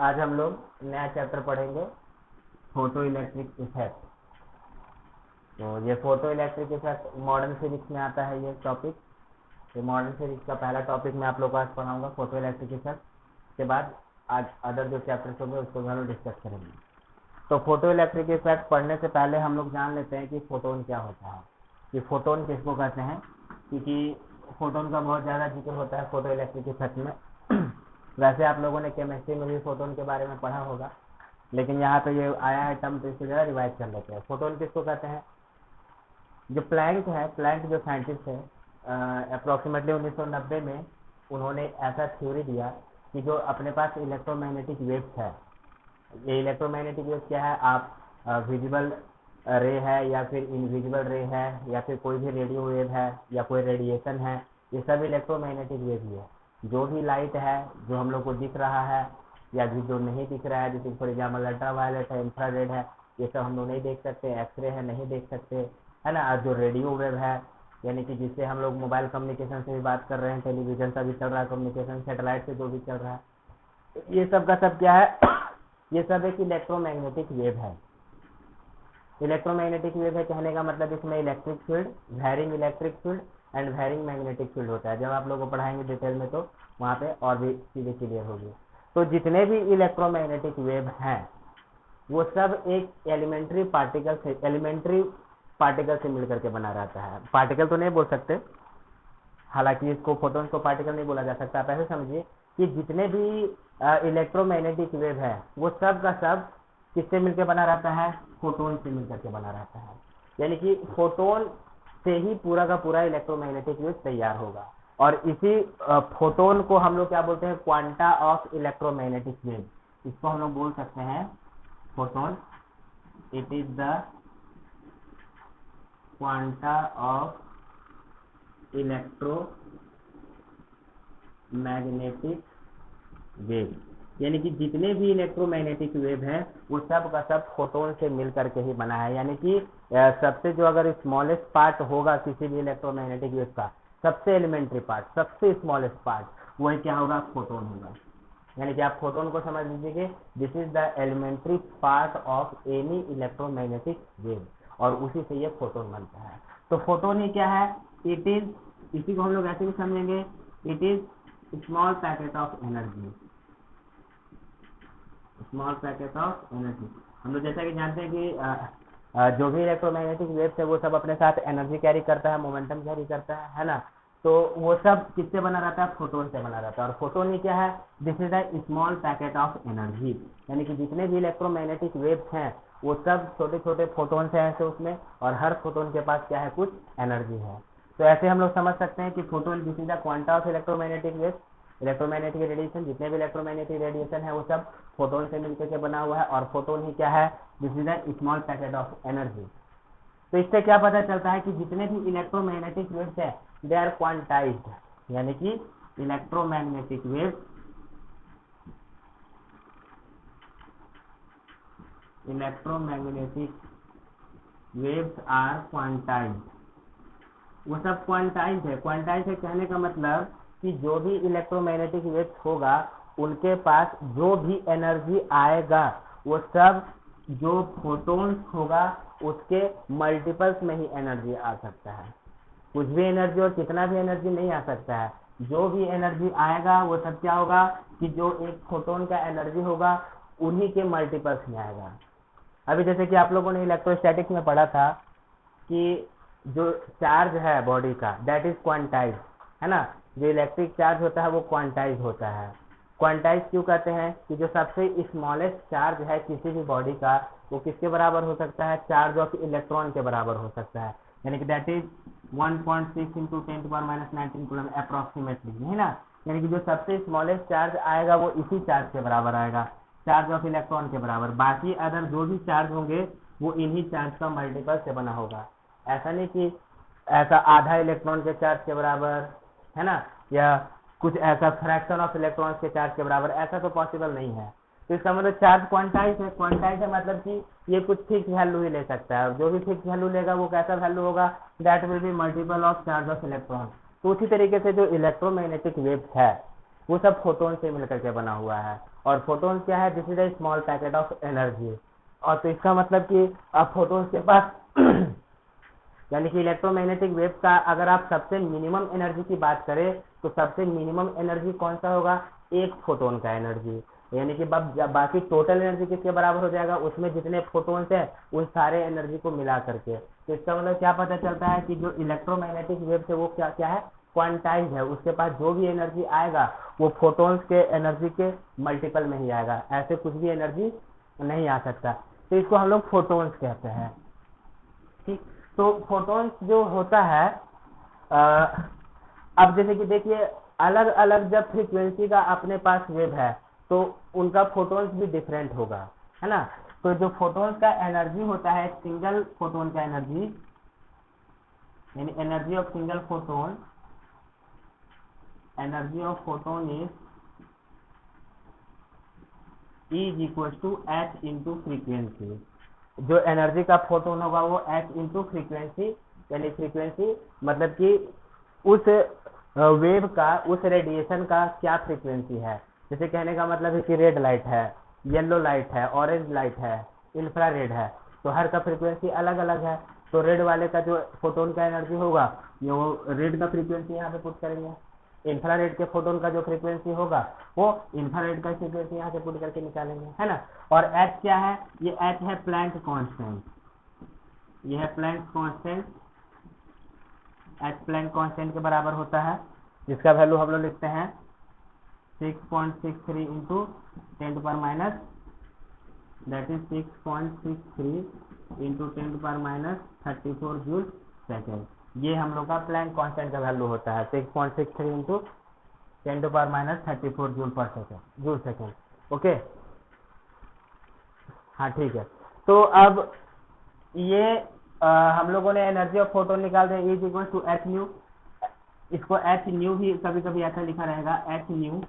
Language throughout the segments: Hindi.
आज हम लोग नया चैप्टर पढ़ेंगे, फोटो इलेक्ट्रिक इफेक्ट। तो ये photo electric effect modern physics में आता है ये टॉपिक। ये मॉडर्न फिजिक्स का पहला टॉपिक मैं आप लोग को आज पढ़ाऊंगा, फोटो इलेक्ट्रिक इफेक्ट। के बाद आज अदर जो चैप्टर्स होंगे उसको भी हम लोग डिस्कस करेंगे। तो फोटो इलेक्ट्रिक इफेक्ट पढ़ने से पहले हम लोग जान लेते हैं कि फोटोन क्या होता है, कि फोटोन किसको कहते हैं, क्योंकि फोटोन का बहुत ज़्यादा जिक्र होता है फोटो इलेक्ट्रिक इफेक्ट में। वैसे आप लोगों ने केमिस्ट्री में भी फोटोन के बारे में पढ़ा होगा, लेकिन यहाँ पे ये आया है टर्म, तो इसको ज़रा रिवाइज कर लेते हैं। फोटोन किसको कहते हैं? जो प्लैंक है, प्लैंक जो साइंटिस्ट है, अप्रोक्सीमेटली 1990 में उन्होंने ऐसा थ्योरी दिया कि जो अपने पास इलेक्ट्रोमैग्नेटिक वेव्स है, ये इलेक्ट्रोमैग्नेटिक वेव्स क्या है, आप विजिबल रे है या फिर इनविजिबल रे है या फिर कोई भी रेडियो वेव है या कोई रेडिएशन है, ये सब इलेक्ट्रोमैग्नेटिक वेव ही है। जो भी लाइट है जो हम लोग को दिख रहा है या जो नहीं दिख रहा है, जैसे फॉर एग्जाम्पल अल्ट्रा वायलेट है, इंफ्रारेड है, ये सब हम लोग नहीं देख सकते, एक्सरे है नहीं देख सकते, है ना। जो रेडियो वेव है, यानी कि जिससे हम लोग मोबाइल कम्युनिकेशन से भी बात कर रहे हैं, टेलीविजन का भी चल रहा है कम्युनिकेशन, सैटेलाइट से जो भी चल रहा है, ये सब का सब क्या है ये सब एक इलेक्ट्रोमैग्नेटिक वेव है। इलेक्ट्रोमैग्नेटिक वेव है कहने का मतलब इसमें electric field, varying electric field and varying magnetic field होता है। जब आप लोगों को पढ़ाएंगे डिटेल में तो वहाँ पे और भी चीज़ें क्लियर होगी। तो जितने भी इलेक्ट्रोमैग्नेटिक वेव हैं वो सब एक एलिमेंट्री पार्टिकल से मिलकर के बना रहता है। पार्टिकल तो नहीं बोल सकते, हालांकि इसको फोटोन को पार्टिकल नहीं बोला जा सकता। आप ऐसे समझिए कि जितने भी इलेक्ट्रोमैग्नेटिक वेव है वो सब का सब किससे मिलकर बना रहता है? फोटोन से मिलकर के बना रहता है। यानी कि फोटोन से ही पूरा का पूरा इलेक्ट्रोमैग्नेटिक वेव तैयार होगा। और इसी फोटोन को हम लोग क्या बोलते हैं? Quanta of electromagnetic wave. इसको हम लोग बोल सकते हैं photon, it is the quanta of electromagnetic wave. यानी कि जितने भी इलेक्ट्रोमैग्नेटिक वेव है वो सब का सब फोटोन से मिल करके ही बना है। यानी कि सबसे जो अगर स्मॉलेस्ट पार्ट होगा किसी भी इलेक्ट्रोमैग्नेटिक वेव का, सबसे एलिमेंट्री पार्ट, सबसे स्मॉलेस्ट पार्ट, वही क्या होगा? फोटोन होगा। यानी कि आप फोटोन को समझ लीजिए, this is the elementary part of any electromagnetic wave, और उसी से ये फोटोन बनता है। तो फोटोन ही क्या है? इट इज, इसी को हम लोग ऐसे भी समझेंगे, it is small packet of energy. Small packet of energy. हम लोग जैसा कि जानते हैं कि जो भी इलेक्ट्रोमैग्नेटिक वेव्स है वो सब अपने साथ एनर्जी कैरी करता है, मोमेंटम कैरी करता है ना। तो वो सब किससे बना रहता है? फोटोन से बना रहता है। और फोटोन ही क्या है? This is a small packet of energy. यानी कि जितने भी इलेक्ट्रोमैग्नेटिक वेव्स हैं वो सब छोटे छोटे फोटोन से हैं उसमें, और हर फोटोन के पास क्या है? कुछ एनर्जी है। तो ऐसे हम लोग समझ सकते हैं कि photon this is the quanta of electromagnetic waves. Electromagnetic radiation, जितने भी इलेक्ट्रोमैग्नेटिक रेडिएशन है वो सब फोटोन से मिलकर के बना हुआ है, और फोटोन ही क्या है? This is a small packet of energy. तो इससे क्या पता चलता है कि जितने भी इलेक्ट्रोमैग्नेटिक वेव्स है दे आर क्वांटाइज्ड। यानी कि इलेक्ट्रोमैग्नेटिक वेव्स आर क्वांटाइज्ड। वो सब क्वांटाइज्ड है। क्वांटाइज्ड है कहने का मतलब कि जो भी इलेक्ट्रोमैग्नेटिक वेव्स होगा उनके पास जो भी एनर्जी आएगा वो सब जो फोटोन्स होगा उसके मल्टीपल्स में ही एनर्जी आ सकता है। कुछ भी एनर्जी और कितना भी एनर्जी नहीं आ सकता है। जो भी एनर्जी आएगा वो सब क्या होगा कि जो एक फोटोन का एनर्जी होगा उन्हीं के मल्टीपल्स में आएगा। अभी जैसे कि आप लोगों ने इलेक्ट्रोस्टैटिक्स में पढ़ा था कि जो चार्ज है बॉडी का दैट इज क्वांटाइज, है ना। जो इलेक्ट्रिक चार्ज होता है वो क्वांटाइज होता है। क्वांटाइज क्यों कहते हैं? कि जो सबसे स्मॉलेस्ट चार्ज है किसी भी बॉडी का वो किसके बराबर हो सकता है? चार्ज ऑफ इलेक्ट्रॉन के बराबर हो सकता है। यानी कि that is 1.6 into 10⁻19 coulomb approximately, है ना। यानी कि जो सबसे स्मॉलेस्ट चार्ज आएगा वो इसी चार्ज के बराबर आएगा, चार्ज ऑफ इलेक्ट्रॉन के बराबर। बाकी अदर जो भी चार्ज होंगे वो इन्हीं चार्ज का मल्टीपल से बना होगा। ऐसा नहीं कि ऐसा आधा इलेक्ट्रॉन के चार्ज के बराबर, है ना, या कुछ ऐसा फ्रैक्शन ऑफ इलेक्ट्रॉन्स के चार्ज के बराबर, ऐसा तो पॉसिबल नहीं है। तो इसका मतलब चार्ज क्वांटाइज है। क्वांटाइज है मतलब कि ये कुछ फिक्स वैल्यू ही ले सकता है, और जो भी फिक्स वैल्यू लेगा वो कैसा वैल्यू होगा? That will be multiple of charge of electron. तो उसी तरीके से जो इलेक्ट्रोमैग्नेटिक वेव्स है वो सब फोटोन से मिलकर के बना हुआ है। और फोटोन क्या है? This is a small packet of energy. और तो इसका मतलब कि अब फोटोन के पास यानी कि इलेक्ट्रोमैग्नेटिक वेव का अगर आप सबसे मिनिमम एनर्जी की बात करें तो सबसे मिनिमम एनर्जी कौन सा होगा? एक फोटोन का एनर्जी। यानी कि बाकी टोटल एनर्जी किसके बराबर हो जाएगा? उसमें जितने फोटोन्स है उन सारे एनर्जी को मिला करके। तो इसका मतलब क्या पता चलता है कि जो इलेक्ट्रोमैग्नेटिक वेव से वो क्या क्या है? क्वांटाइज है। उसके पास जो भी एनर्जी आएगा वो फोटोन्स के एनर्जी के मल्टीपल में ही आएगा, ऐसे कुछ भी एनर्जी नहीं आ सकता। तो इसको हम लोग फोटोन्स कहते हैं। ठीक, तो फोटोन्स जो होता है अब जैसे कि देखिए अलग अलग जब फ्रीक्वेंसी का अपने पास वेव है तो उनका फोटोन्स भी डिफरेंट होगा, है ना। तो जो फोटोन्स का एनर्जी होता है, सिंगल फोटोन का एनर्जी यानी energy of single photon, energy of photon is equal to h into frequency. जो एनर्जी का फोटोन होगा वो एच इंटू फ्रीक्वेंसी, यानी फ्रीक्वेंसी मतलब कि उस वेव का, उस रेडिएशन का क्या फ्रीक्वेंसी है। जैसे कहने का मतलब है कि रेड लाइट है, येलो लाइट है, ऑरेंज लाइट है, इंफ्रारेड है, तो हर का फ्रीक्वेंसी अलग अलग है। तो रेड वाले का जो फोटोन का एनर्जी होगा वो रेड का फ्रीक्वेंसी यहाँ पे पुट करेंगे, इंफ्रारेड के फोटोन का जो फ्रीक्वेंसी होगा वो इंफ्रारेड का फ्रीक्वेंसी यहाँ से पुट करके निकालेंगे, है ना। और एच क्या है? ये एच है प्लैंक कांस्टेंट, ये है Planck constant. H Planck constant के बराबर होता है, जिसका वैल्यू हम लोग लिखते हैं 6.63 into 10⁻⁻, that is 6.63 into 10⁻34 joule second. ये हम लोग का प्लैंक कांस्टेंट का वैल्यू होता है 6.63 इंटू 10⁻34 जूल पर सेकेंड, जूल सेकेंड। ओके, हाँ ठीक है। तो अब ये हम लोगों ने एनर्जी ऑफ फोटोन निकाल दिया, is equal to h nu. इसको एच न्यू भी कभी कभी ऐसा लिखा रहेगा, एच न्यू,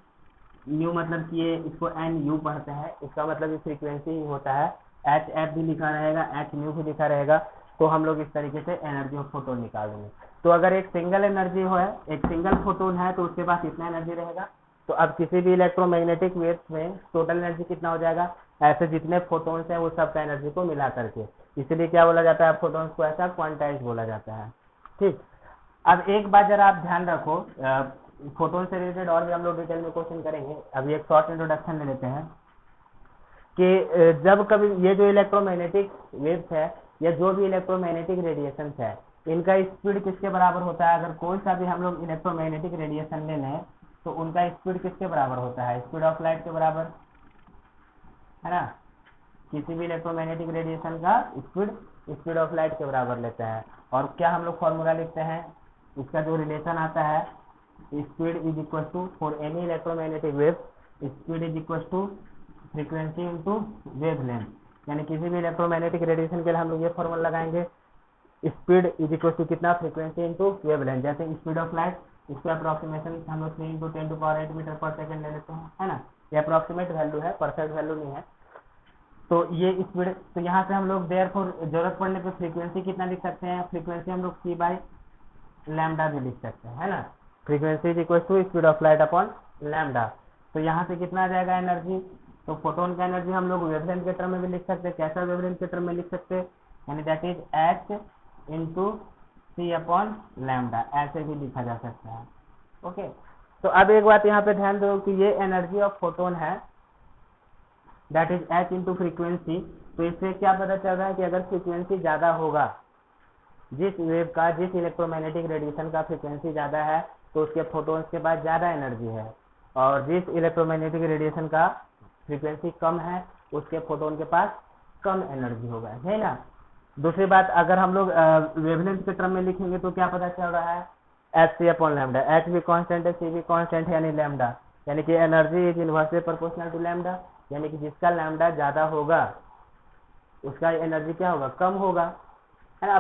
न्यू मतलब कि ये इसको एन यू पढ़ते हैं, इसका मतलब ये फ्रीक्वेंसी ही होता है। एच एफ भी लिखा रहेगा, एच न्यू भी लिखा रहेगा। तो हम लोग इस तरीके से एनर्जी ऑफ फोटोन निकाल देंगे। तो अगर एक सिंगल एनर्जी हो है, एक सिंगल फोटोन है तो उसके पास इतना एनर्जी रहेगा। तो अब किसी भी इलेक्ट्रोमैग्नेटिक वेव में टोटल एनर्जी कितना हो जाएगा? ऐसे जितने फोटोन्स हैं वो सब का एनर्जी को मिला करके, इसलिए क्या बोला जाता है? फोटोन्स को ऐसा क्वांटाइज बोला जाता है। ठीक, अब एक बात जरा आप ध्यान रखो, फोटोन से रिलेटेड और भी हम लोग डिटेल में क्वेश्चन करेंगे। अभी एक शॉर्ट इंट्रोडक्शन ले लेते हैं कि जब कभी ये जो इलेक्ट्रोमैग्नेटिक वेव्स है या जो भी इलेक्ट्रोमैग्नेटिक रेडिएशन है, इनका स्पीड किसके बराबर होता है? अगर कोई सा भी हम लोग इलेक्ट्रोमैग्नेटिक रेडिएशन ले लें तो उनका स्पीड किसके बराबर होता है? स्पीड ऑफ लाइट के बराबर, है ना। किसी भी इलेक्ट्रोमैग्नेटिक रेडिएशन का स्पीड स्पीड ऑफ लाइट के बराबर लेते हैं। और क्या हम लोग फॉर्मूला लिखते हैं? इसका जो रिलेशन आता है, speed is equal to, for any electromagnetic wave speed is equal to frequency into wavelength. यानी किसी भी इलेक्ट्रोमैग्नेटिक रेडिएशन के लिए हम लोग ये फॉर्मूला लगाएंगे, स्पीड इज इक्वल टू कितना? Frequency into wavelength. जैसे स्पीड ऑफ लाइट, इसके अप्रोक्सीमेशन हम लोग 3 इंटू 10⁸ मीटर पर सेकेंड ले लेते हैं, है ना। ये अप्रोक्सीमेट वैल्यू है, परफेक्ट वैल्यू नहीं है। तो ये स्पीड, तो यहाँ से हम लोग देयरफॉर जरूरत पड़ने पे फ्रीक्वेंसी कितना लिख सकते हैं? फ्रीक्वेंसी हम लोग c बाई लैम्डा भी लिख सकते हैं, है ना। Frequency is equal to speed of light upon lambda. तो यहाँ से कितना आ जाएगा एनर्जी? तो फोटोन का एनर्जी हम लोग वेवलेंथ के टर्म में भी लिख सकते हैं। कैसा वेवलेंथ के टर्म में लिख सकते हैं? यानी that is h into c upon lambda, ऐसे भी लिखा जा सकता है। ओके, तो अब एक बात यहाँ पे ध्यान दो कि ये एनर्जी ऑफ फोटोन है, that is h into frequency. तो इससे क्या पता चल रहा है कि अगर फ्रीक्वेंसी ज्यादा होगा, जिस वेव का, जिस इलेक्ट्रोमैग्नेटिक रेडिएशन का फ्रीक्वेंसी ज्यादा है तो उसके फोटोन्स के पास ज्यादा एनर्जी है, और जिस इलेक्ट्रोमैग्नेटिक रेडिएशन का फ्रीक्वेंसी कम है उसके फोटोन के पास कम एनर्जी होगा, है ना। दूसरी बात, अगर हम लोग वेवलेंथ के टर्म में लिखेंगे तो क्या पता चल रहा है? H c upon lambda. H भी कांस्टेंट है, सी भी कांस्टेंट है, यानी लैम्डा, यानी कि energy is inversely proportional to lambda. यानी कि जिसका लैम्डा ज्यादा होगा उसका एनर्जी क्या होगा? कम होगा, है ना।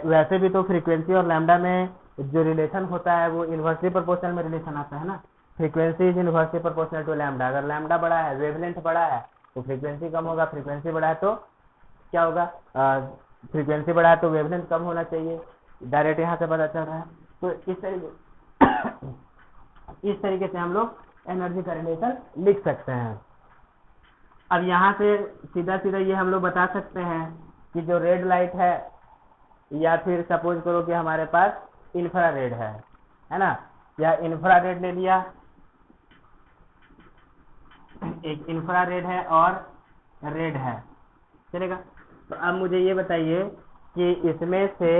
वैसे भी तो फ्रीक्वेंसी और लैम्डा में जो रिलेशन होता है वो इनवर्सली प्रोपोर्शनल में रिलेशन आता है ना। Frequency is inversely proportional to lambda. अगर लैम्डा बड़ा है, वेवलेंथ बड़ा है तो फ्रीक्वेंसी कम होगा, फ्रीक्वेंसी बड़ा है तो क्या होगा? फ्रीक्वेंसी बड़ा है तो वेवलेंथ कम होना चाहिए, डायरेक्ट यहाँ से पता चल रहा है। तो इस तरीके से हम लोग एनर्जी का रिलेशन लिख सकते हैं। अब यहाँ से सीधा सीधा ये हम लोग बता सकते हैं कि जो रेड लाइट है, या फिर सपोज करो कि हमारे पास इंफ्रारेड है ना, या इंफ्रारेड ले लिया, एक इंफ्रारेड है और रेड है, चलेगा। तो अब मुझे ये बताइए कि इसमें से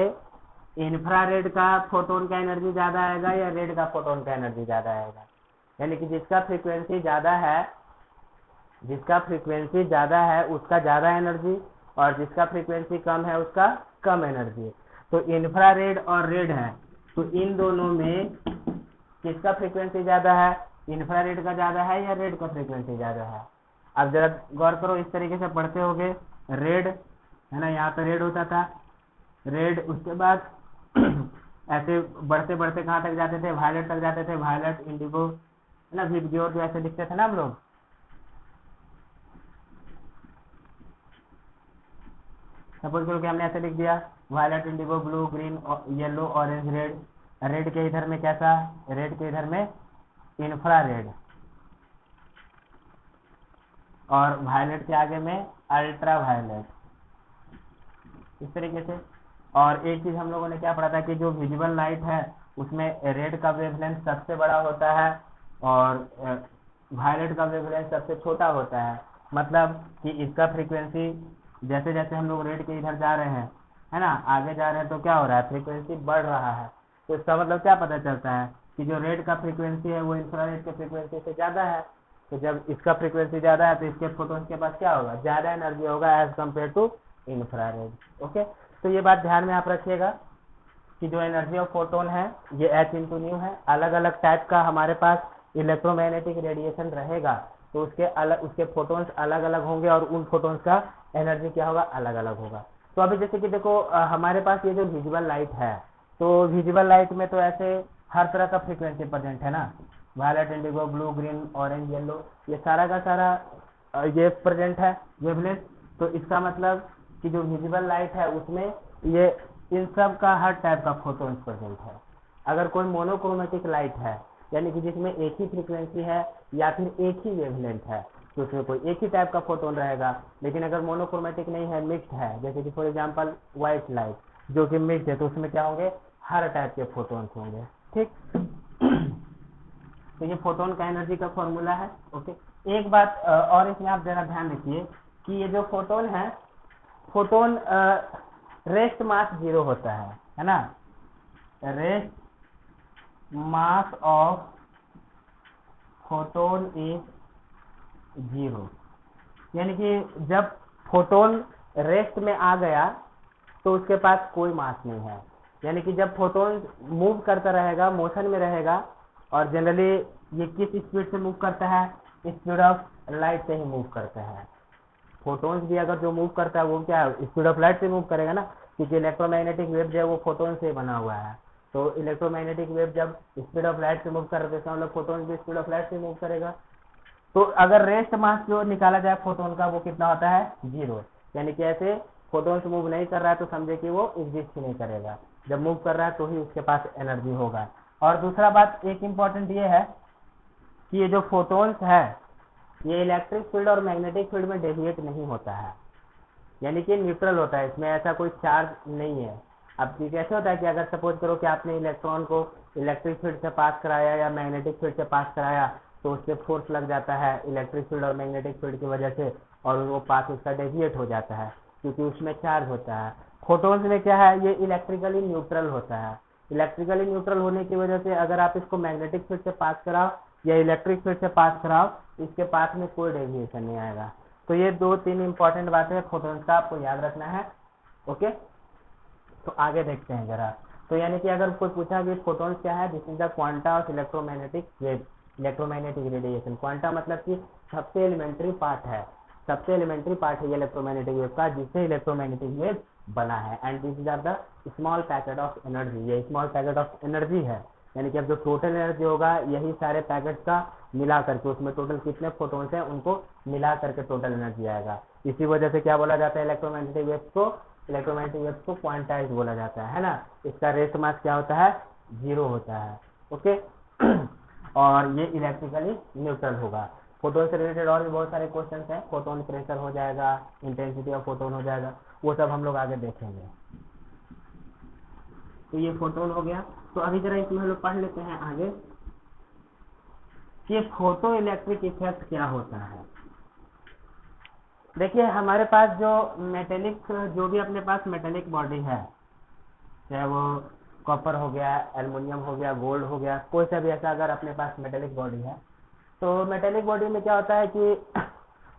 इंफ्रारेड का फोटोन का एनर्जी ज्यादा आएगा या रेड का फोटोन का एनर्जी ज्यादा आएगा? यानी कि जिसका फ्रीक्वेंसी ज्यादा है उसका ज्यादा एनर्जी, और जिसका फ्रीक्वेंसी कम है उसका कम एनर्जी। तो इंफ्रारेड और रेड है, तो इन दोनों में किसका फ्रीक्वेंसी ज्यादा है? इंफ्रारेड का ज्यादा है या रेड का फ्रीक्वेंसी ज्यादा है? अब जरा गौर करो, इस तरीके से पढ़ते होगे, रेड है ना, यहाँ पे रेड होता था, रेड, उसके बाद ऐसे बढ़ते बढ़ते कहाँ तक जाते थे? वायलेट तक जाते थे, वायलेट, इंडिगो है ना, विबग्योर, जो ऐसे लिखते थे ना हम लोग। सपोज करो कि हमने ऐसे लिख दिया, violet, indigo, blue, green, yellow, orange, red. Red के इधर में कैसा? रेड के इधर में इंफ्रारेड, और वायलेट के आगे में अल्ट्रा वायलेट, इस तरीके से। और एक चीज हम लोगों ने क्या पढ़ा था कि जो विजिबल लाइट है उसमें रेड का वेवलेंथ सबसे बड़ा होता है और वायलेट का वेवलेंथ सबसे छोटा होता है। मतलब कि इसका फ्रीक्वेंसी, जैसे जैसे हम लोग रेड के इधर जा रहे हैं, है ना, आगे जा रहे हैं, तो क्या हो रहा है? फ्रीक्वेंसी बढ़ रहा है। तो इसका मतलब क्या पता चलता है कि जो रेड का फ्रीक्वेंसी है वो इंफ्रारेड के फ्रीक्वेंसी से ज्यादा है। तो जब इसका फ्रीक्वेंसी ज्यादा है तो इसके फोटोन्स के पास क्या होगा? ज्यादा एनर्जी होगा as compare to infrared. Okay, तो ये बात ध्यान में आप रखिएगा कि जो एनर्जी ऑफ फोटोन है ये h/ν है। अलग अलग टाइप का हमारे पास इलेक्ट्रोमैग्नेटिक रेडिएशन रहेगा, तो उसके फोटोन्स अलग अलग होंगे और उन फोटोन्स का एनर्जी क्या होगा? अलग अलग होगा। तो अभी जैसे कि देखो, हमारे पास ये जो विजिबल लाइट है, तो विजिबल लाइट में तो ऐसे हर तरह का फ्रीक्वेंसी प्रेजेंट है ना, violet, indigo, blue, green, orange, yellow, ये सारा का सारा ये प्रेजेंट है वेवलेंथ। तो इसका मतलब कि जो विजिबल लाइट है उसमें ये इन सब का हर टाइप का फोटोन्स प्रेजेंट है। अगर कोई मोनोक्रोमेटिक लाइट है, यानी कि जिसमें एक ही फ्रीक्वेंसी है या फिर एक ही वेवलेंथ है, तो उसमें कोई एक ही टाइप का फोटोन रहेगा। लेकिन अगर मोनोक्रोमेटिक नहीं है, मिक्स्ड है, जैसे कि फॉर एग्जांपल व्हाइट लाइट जो कि मिक्स्ड है, तो उसमें क्या होंगे? हर टाइप के फोटोन्स होंगे। ठीक तो ये फोटोन का एनर्जी का फॉर्मूला है। ओके, एक बात और इसमें आप जरा ध्यान रखिए कि ये जो फोटोन है, फोटोन रेस्ट मास 0 होता है ना, rest mass of photon is 0। यानी कि जब फोटोन रेस्ट में आ गया तो उसके पास कोई मास नहीं है। यानी कि जब फोटोन मूव करता रहेगा, मोशन में रहेगा, और जनरली ये किस स्पीड से मूव करता है? स्पीड ऑफ लाइट से ही मूव करता है। फोटोन्स भी अगर जो मूव करता है वो क्या है? स्पीड ऑफ लाइट से मूव करेगा ना, क्योंकि इलेक्ट्रोमैग्नेटिक वेव जो है वो फोटोन से बना हुआ है। तो इलेक्ट्रोमैग्नेटिक वेव जब स्पीड ऑफ लाइट से मूव कर रहे हैं, मतलब फोटोन भी स्पीड ऑफ लाइट से मूव करेगा। तो अगर रेस्ट मास जो निकाला जाए फोटोन का, वो कितना होता है? 0। यानी कि ऐसे फोटोन से मूव नहीं कर रहा है तो समझे कि वो एग्जिस्ट ही नहीं करेगा। जब मूव कर रहा है तो ही उसके पास एनर्जी होगा। और दूसरा बात एक इम्पॉर्टेंट ये है कि ये जो फोटोन्स है ये इलेक्ट्रिक फील्ड और मैग्नेटिक फील्ड में डेविएट नहीं होता है, यानी कि न्यूट्रल होता है, इसमें ऐसा कोई चार्ज नहीं है। अब कैसे होता है कि अगर सपोज करो कि आपने इलेक्ट्रॉन को इलेक्ट्रिक फील्ड से पास कराया या मैग्नेटिक फील्ड से पास कराया, तो उससे फोर्स लग जाता है इलेक्ट्रिक फील्ड और मैग्नेटिक फील्ड की वजह से, और वो पास उसका डेविएट हो जाता है क्योंकि उसमें चार्ज होता है। फोटोन्स में क्या है? ये इलेक्ट्रिकली न्यूट्रल होता है। इलेक्ट्रिकली न्यूट्रल होने की वजह से अगर आप इसको मैग्नेटिक फील्ड से पास कराओ या इलेक्ट्रिक फील्ड से पास कराओ, इसके पास में कोई डेविएशन नहीं आएगा। तो ये 2-3 इंपॉर्टेंट बातें फोटोन्स का आपको याद रखना है। ओके, तो आगे देखते हैं जरा। तो यानी कि अगर कोई पूछा कि फोटोन्स क्या है, this is the quanta of electromagnetic wave, electromagnetic radiation. Quanta मतलब कि सबसे एलिमेंट्री पार्ट है, सबसे एलिमेंट्री पार्ट है ये इलेक्ट्रोमैग्नेटिक वेव का, जिससे इलेक्ट्रोमैग्नेटिक वेव बना है। And this are the small packet of energy, ये स्मॉल पैकेट ऑफ एनर्जी है। यानी कि अब जो टोटल एनर्जी होगा यही सारे पैकेट्स का मिला करके, उसमें टोटल कितने फोटोन्स हैं उनको मिला करके टोटल एनर्जी आएगा। इसी वजह से क्या बोला जाता है? इलेक्ट्रोमैग्नेटिक वेव्स को क्वांटाइज बोला जाता है ना। इसका रेस्ट मास क्या होता है? 0 होता है। ओके और ये इलेक्ट्रिकली न्यूट्रल होगा। फोटोन से रिलेटेड और भी बहुत सारे क्वेश्चन हैं, फोटोन प्रेशर हो जाएगा, इंटेंसिटी ऑफ फोटोन हो जाएगा, वो सब हम लोग आगे देखेंगे। तो ये फोटोन हो गया। तो अभी जरा इसमें हम लोग पढ़ लेते हैं आगे कि फोटो इलेक्ट्रिक इफेक्ट क्या होता है। देखिए हमारे पास जो मेटेलिक, जो भी अपने पास मेटेलिक बॉडी है, चाहे वो कॉपर हो गया, एल्युमिनियम हो गया, गोल्ड हो गया, कोई सा भी ऐसा अगर अपने पास मेटेलिक बॉडी है, तो मेटेलिक बॉडी में क्या होता है कि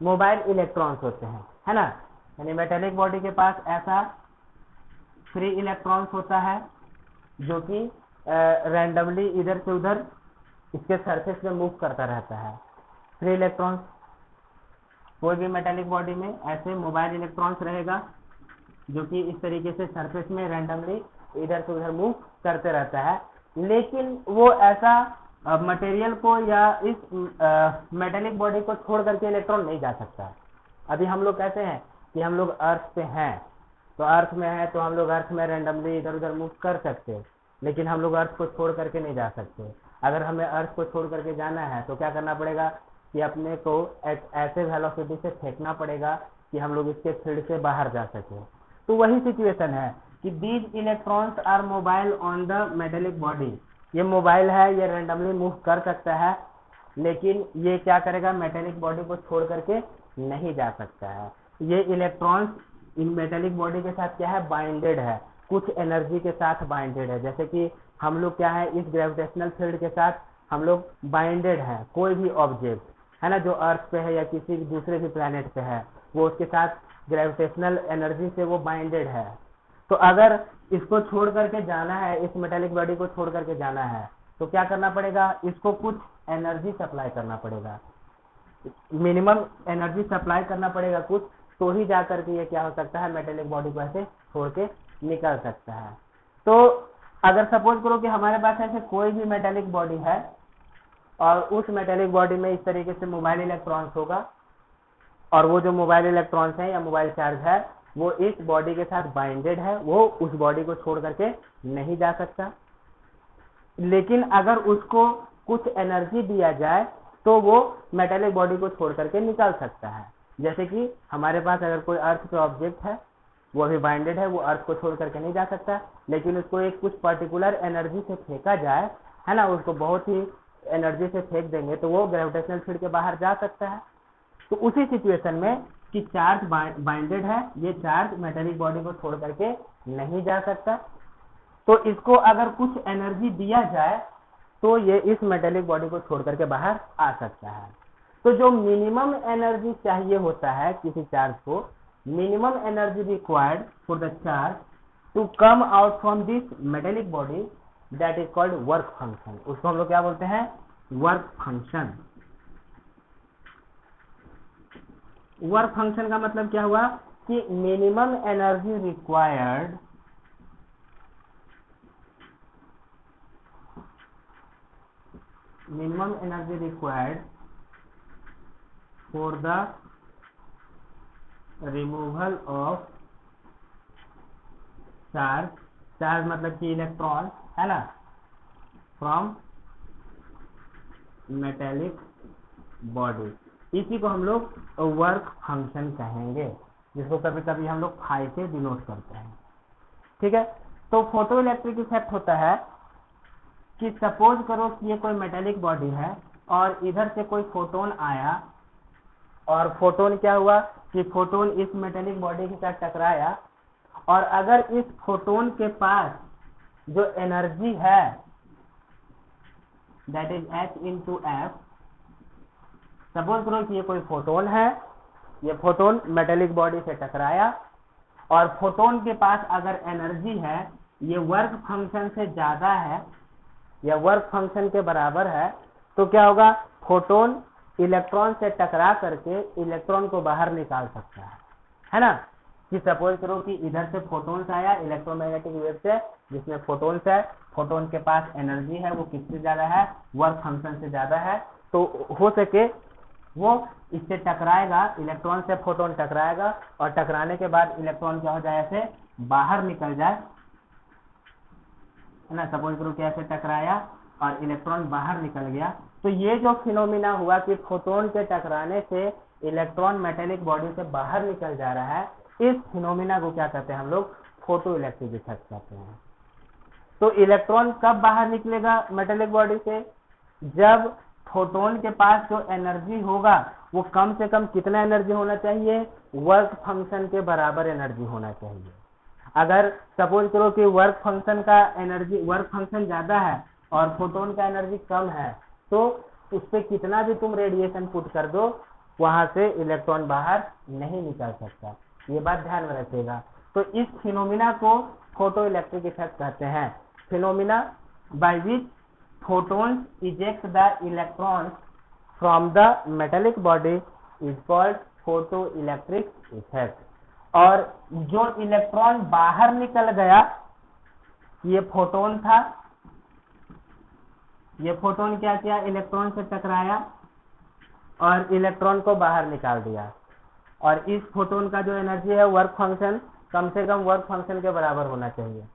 मोबाइल इलेक्ट्रॉन्स होते हैं, है ना। यानी मेटेलिक बॉडी के पास ऐसा फ्री इलेक्ट्रॉन्स होता है जो कि रैंडमली इधर से उधर इसके सरफेस में मूव करता रहता है। फ्री इलेक्ट्रॉन्स कोई भी मेटेलिक बॉडी में ऐसे मोबाइल इलेक्ट्रॉन्स रहेगा जो कि इस तरीके से सरफेस में रैंडमली इधर से उधर मूव करते रहता है, लेकिन वो ऐसा मटेरियल को या इस मेटेलिक बॉडी को छोड़ करके इलेक्ट्रॉन नहीं जा सकता। अभी हम लोग कैसे हैं कि हम लोग अर्थ पे हैं, तो अर्थ में है तो हम लोग अर्थ में रैंडमली इधर उधर मूव कर सकते हैं, लेकिन हम लोग अर्थ को छोड़ करके नहीं जा सकते। अगर हमें अर्थ को छोड़ करके जाना है तो क्या करना पड़ेगा कि अपने को ऐसे वेलोसिटी से फेंकना पड़ेगा कि हम लोग इसके फील्ड से बाहर जा सके। तो वही सिचुएशन है कि these electrons are mobile on the metallic body. ये मोबाइल है, ये रैंडमली मूव कर सकता है, लेकिन ये क्या करेगा, मेटेलिक बॉडी को छोड़ करके नहीं जा सकता है। ये इलेक्ट्रॉन्स इन मेटेलिक बॉडी के साथ क्या है, बाइंडेड है, कुछ एनर्जी के साथ बाइंडेड है। जैसे कि हम लोग क्या है, इस ग्रेविटेशनल फील्ड के साथ हम लोग बाइंडेड है। कोई भी ऑब्जेक्ट है ना जो अर्थ पे है या किसी दूसरे भी प्लेनेट पे है, वो उसके साथ ग्रेविटेशनल एनर्जी से वो बाइंडेड है। तो अगर इसको छोड़ करके जाना है, इस मेटेलिक बॉडी को छोड़ करके जाना है, तो क्या करना पड़ेगा, इसको कुछ एनर्जी सप्लाई करना पड़ेगा, मिनिमम एनर्जी सप्लाई करना पड़ेगा कुछ, तो ही जा करके ये क्या हो सकता है, मेटेलिक बॉडी को ऐसे छोड़ के निकल सकता है। तो अगर सपोज करो कि हमारे पास ऐसे कोई भी मेटेलिक बॉडी है और उस मेटेलिक बॉडी में इस तरीके से मोबाइल इलेक्ट्रॉन्स होगा, और वो जो मोबाइल इलेक्ट्रॉन्स है या मोबाइल चार्ज है वो इस बॉडी के साथ बाइंडेड है, वो उस बॉडी को छोड़ करके नहीं जा सकता। लेकिन अगर उसको कुछ एनर्जी दिया जाए तो वो मेटेलिक बॉडी को छोड़ करके निकल सकता है। जैसे कि हमारे पास अगर कोई अर्थ पे ऑब्जेक्ट है, वो भी बाइंडेड है, वो अर्थ को छोड़ करके नहीं जा सकता, लेकिन उसको एक कुछ पर्टिकुलर एनर्जी से फेंका जाए, है ना, उसको बहुत ही एनर्जी से फेंक देंगे तो वो ग्रेविटेशनल फील्ड के बाहर जा सकता है। तो उसी सिचुएशन में कि चार्ज बाइंडेड है, ये चार्ज मेटेलिक बॉडी को छोड़ करके नहीं जा सकता, तो इसको अगर कुछ एनर्जी दिया जाए तो ये इस मेटेलिक बॉडी को छोड़ करके बाहर आ सकता है। तो जो मिनिमम एनर्जी चाहिए होता है किसी चार्ज को, minimum energy required for the charge to come out from this metallic body, that is called work function. उसको हम लोग क्या बोलते हैं, वर्क फंक्शन। वर्क फंक्शन का मतलब क्या हुआ कि minimum energy required for the removal of charge, charge मतलब कि इलेक्ट्रॉन, है ना, फ्रॉम मेटेलिक बॉडी, इसी को हम लोग वर्क फंक्शन कहेंगे, जिसको कभी कभी हम लोग फाई से डिनोट करते हैं। ठीक है। तो फोटो इलेक्ट्रिक इफेक्ट होता है कि सपोज करो कि ये कोई मेटेलिक बॉडी है और इधर से कोई फोटोन आया, और फोटोन क्या हुआ कि फोटोन इस मेटेलिक बॉडी के साथ टकराया, और अगर इस फोटोन के पास जो एनर्जी है दैट इज H/F, सपोज करो कि ये कोई फोटोन है, ये फोटोन मेटेलिक बॉडी से टकराया, और फोटोन के पास अगर एनर्जी है, ये वर्क फंक्शन से ज्यादा है या वर्क फंक्शन के बराबर है, तो क्या होगा, फोटोन इलेक्ट्रॉन से टकरा करके इलेक्ट्रॉन को बाहर निकाल सकता है ना। कि सपोज करो कि इधर से फोटोन्स आया इलेक्ट्रोमैग्नेटिक वेव से, जिसमें फोटोन्स है, फोटोन के पास एनर्जी है, वो किससे ज्यादा है, वर्क फंक्शन से ज्यादा है, तो हो सके वो इससे टकराएगा, इलेक्ट्रॉन से फोटोन टकराएगा, और टकराने के बाद इलेक्ट्रॉन क्या हो जाए, ऐसे बाहर निकल जाए, है ना। सपोज करो कि ऐसे टकराया और इलेक्ट्रॉन बाहर निकल गया, तो ये जो फिनोमिना हुआ कि फोटोन के टकराने से इलेक्ट्रॉन मेटेलिक बॉडी से बाहर निकल जा रहा है, इस फिनोमिना को क्या कहते हैं हम लोग? फोटो इलेक्ट्रिक इफेक्ट कहते हैं। तो इलेक्ट्रॉन कब बाहर निकलेगा मेटेलिक बॉडी से? जब फोटोन के पास जो एनर्जी होगा वो कम से कम कितना एनर्जी होना चाहिए? वर्क फंक्शन के बराबर एनर्जी होना चाहिए। अगर सपोज करो कि वर्क फंक्शन ज्यादा है और फोटोन का एनर्जी कम है, तो उस पर कितना भी तुम रेडिएशन पुट कर दो, वहां से इलेक्ट्रॉन बाहर नहीं निकल सकता। ये बात ध्यान में रखिएगा। तो इस फिनोमिना को फोटो इलेक्ट्रिक इफेक्ट कहते हैं। Phenomena by which photons eject the electrons from the metallic body is called photoelectric effect। और जो इलेक्ट्रॉन बाहर निकल गया, ये फोटोन था, ये फोटोन क्या किया? इलेक्ट्रॉन से टकराया और इलेक्ट्रॉन को बाहर निकाल दिया। और इस फोटोन का जो एनर्जी है, वर्क फंक्शन कम से कम वर्क फंक्शन के बराबर होना चाहिए।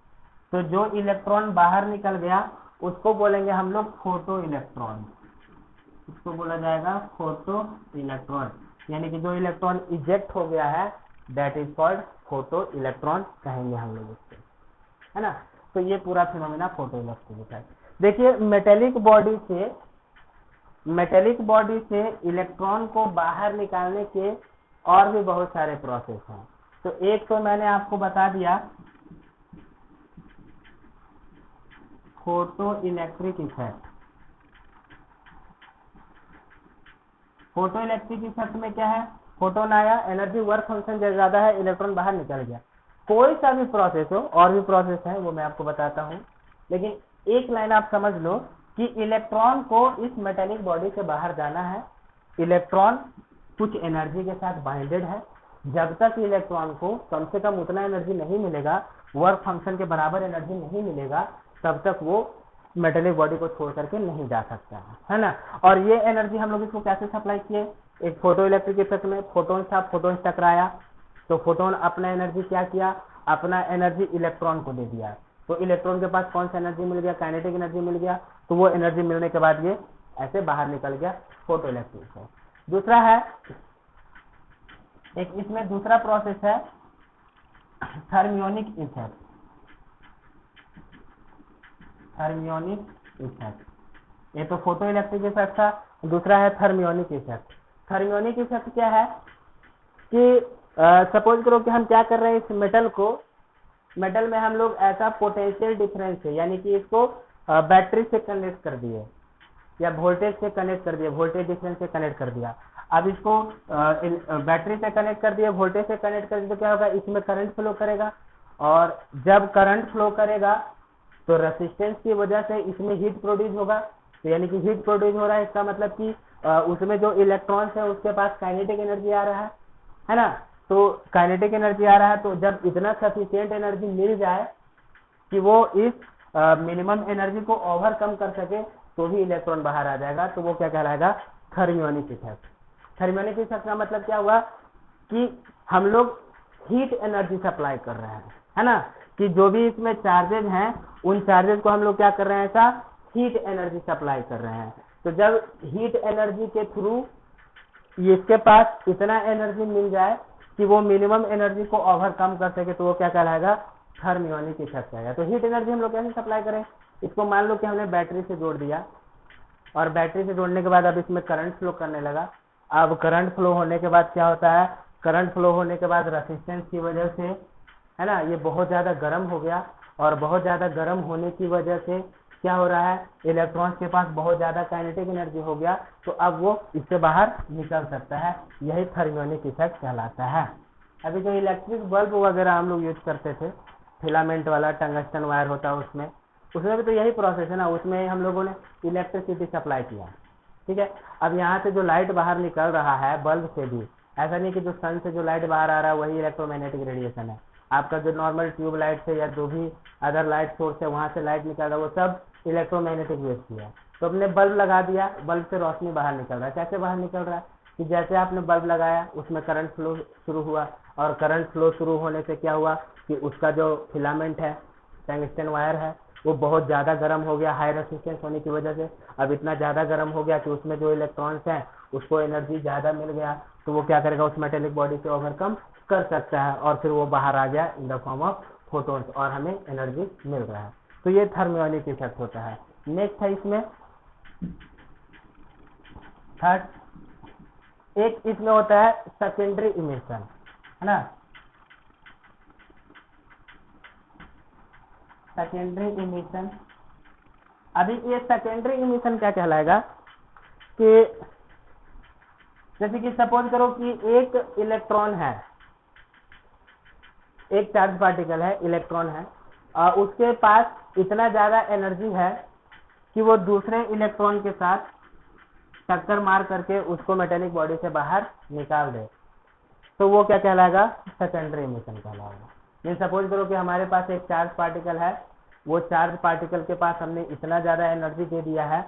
तो जो इलेक्ट्रॉन बाहर निकल गया उसको बोलेंगे हम लोग फोटो इलेक्ट्रॉन। इसको बोला जाएगा फोटो इलेक्ट्रॉन, यानी कि जो इलेक्ट्रॉन इजेक्ट हो गया है that is called photo electron कहेंगे हम लोग इसको, है ना। तो ये पूरा फिनोमिना फोटो इलेक्ट्रिक है। देखिए मेटेलिक बॉडी से इलेक्ट्रॉन को बाहर निकालने के और भी बहुत सारे प्रोसेस हैं। तो एक तो मैंने आपको बता दिया photo electric effect. Photo electric effect में क्या है? फोटोन आया, एनर्जी वर्क फंक्शन ज्यादा है, इलेक्ट्रॉन बाहर निकल गया। कोई सा भी प्रोसेस हो, और भी प्रोसेस है वो मैं आपको बताता हूँ, लेकिन एक लाइन आप समझ लो कि इलेक्ट्रॉन को इस मेटेलिक बॉडी से बाहर जाना है। इलेक्ट्रॉन कुछ एनर्जी के साथ बाइंडेड है। जब तक इलेक्ट्रॉन को कम से कम उतना एनर्जी नहीं मिलेगा, वर्क फंक्शन के बराबर एनर्जी नहीं मिलेगा, तब तक वो मेटेलिक बॉडी को छोड़ करके नहीं जा सकता है ना। और ये एनर्जी हम लोग इसको कैसे सप्लाई किए? एक फोटो इलेक्ट्रिक इफेक्ट में फोटोन था, फोटोन टकराया, तो फोटोन अपना एनर्जी क्या किया? अपना एनर्जी इलेक्ट्रॉन को दे दिया। तो इलेक्ट्रॉन के पास कौन सा एनर्जी मिल गया? काइनेटिक एनर्जी मिल गया। तो वो एनर्जी मिलने के बाद ये ऐसे बाहर निकल गया, फोटो इलेक्ट्रिक इफेक्ट। दूसरा है, एक इसमें दूसरा प्रोसेस है थर्मियोनिक इफेक्ट। थर्मियोनिक इफेक्ट, ये तो फोटो इलेक्ट्रिक इफेक्ट था। दूसरा है थर्मियोनिक इफेक्ट। थर्मियोनिक इफेक्ट क्या है कि सपोज करो कि हम क्या कर रहे हैं, इस मेटल में हम लोग ऐसा पोटेंशियल डिफरेंस है, यानी कि इसको बैटरी से कनेक्ट कर दिए या वोल्टेज से कनेक्ट कर दिया, वोल्टेज डिफरेंस से कनेक्ट कर दिया। अब इसको बैटरी से कनेक्ट कर दिया, वोल्टेज से कनेक्ट कर दिया, तो क्या होगा? इसमें करंट फ्लो करेगा, और जब करंट फ्लो करेगा तो रेसिस्टेंस की वजह से इसमें हीट प्रोड्यूस होगा। तो यानी कि हीट प्रोड्यूस हो रहा है, इसका मतलब कि उसमें जो इलेक्ट्रॉन्स है उसके पास काइनेटिक एनर्जी आ रहा है ना। तो काइनेटिक एनर्जी आ रहा है, तो जब इतना सफिशिएंट एनर्जी मिल जाए कि वो इस मिनिमम एनर्जी को ओवरकम कर सके, तो ही इलेक्ट्रॉन बाहर आ जाएगा। तो वो क्या कहलाएगा? Thermionic effect. थर्मियोनिक इफेक्ट का मतलब क्या हुआ कि हम लोग हीट एनर्जी सप्लाई कर रहे हैं, है ना, कि जो भी इसमें चार्जेज हैं उन चार्जेज को हम लोग क्या कर रहे हैं? ऐसा हीट एनर्जी सप्लाई कर रहे हैं। तो जब हीट एनर्जी के थ्रू इसके पास इतना एनर्जी मिल जाए कि वो मिनिमम एनर्जी को ओवरकम कर सके, तो वो क्या कहलाएगा? थर्मियोनिक इफेक्ट आएगा। तो हीट एनर्जी हम लोग कैसे सप्लाई करें? इसको मान लो कि हमने बैटरी से जोड़ दिया, और बैटरी से जोड़ने के बाद अब इसमें करंट फ्लो करने लगा। अब करंट फ्लो होने के बाद क्या होता है? करंट फ्लो होने के बाद रेसिस्टेंस की वजह से, है ना, ये बहुत ज्यादा गर्म हो गया, और बहुत ज्यादा गर्म होने की वजह से क्या हो रहा है? इलेक्ट्रॉन्स के पास बहुत ज्यादा काइनेटिक एनर्जी हो गया, तो अब वो इससे बाहर निकल सकता है। यही थर्मियोनिक इफेक्ट कहलाता है। अभी जो इलेक्ट्रिक बल्ब वगैरह हम लोग यूज करते थे, फिलामेंट वाला टंगस्टन वायर होता है, उसमें भी तो यही प्रोसेस है ना। उसमें हम लोगों ने इलेक्ट्रिसिटी सप्लाई किया, ठीक है। अब यहाँ से जो लाइट बाहर निकल रहा है बल्ब से भी, ऐसा नहीं कि जो सन से जो लाइट बाहर आ रहा है वही इलेक्ट्रोमैग्नेटिक रेडिएशन है। आपका जो नॉर्मल ट्यूब लाइट से या जो भी अदर लाइट सोर्स है वहां से लाइट निकल रहा है, वो सब इलेक्ट्रोमैग्नेटिक वेव की है। तो हमने बल्ब लगा दिया, बल्ब से रोशनी बाहर निकल रहा है। कैसे बाहर निकल रहा है? कि जैसे आपने बल्ब लगाया उसमें करंट फ्लो शुरू हुआ, और करंट फ्लो शुरू होने से क्या हुआ कि उसका जो फिलामेंट है, टंगस्टन वायर है, वो बहुत ज़्यादा गर्म हो गया, हाई रेसिस्टेंस होने की वजह से अब इतना ज़्यादा गर्म हो गया कि उसमें जो इलेक्ट्रॉन्स हैं उसको एनर्जी ज़्यादा मिल गया, तो वो क्या करेगा, उस मेटेलिक बॉडी से ओवरकम कर सकता है और फिर वो बाहर आ गया in the form of photons और हमें एनर्जी मिल रहा है। तो ये थर्मियोनिक इफेक्ट होता है। नेक्स्ट है इसमें थर्ड, एक इसमें होता है सेकेंडरी इमिशन, है ना। सेकेंडरी इमिशन, अभी ये सेकेंडरी इमिशन क्या कहलाएगा कि जैसे कि सपोज करो कि एक इलेक्ट्रॉन है, एक चार्ज पार्टिकल है, इलेक्ट्रॉन है, और उसके पास इतना ज्यादा एनर्जी है कि वो दूसरे इलेक्ट्रॉन के साथ टक्कर मार करके उसको मेटेलिक बॉडी से बाहर निकाल दे, तो वो क्या कहलाएगा, सेकेंडरी इमिशन कहलाएगा। मीन सपोज करो कि हमारे पास एक चार्ज पार्टिकल है, वो चार्ज पार्टिकल के पास हमने इतना ज्यादा एनर्जी दे दिया है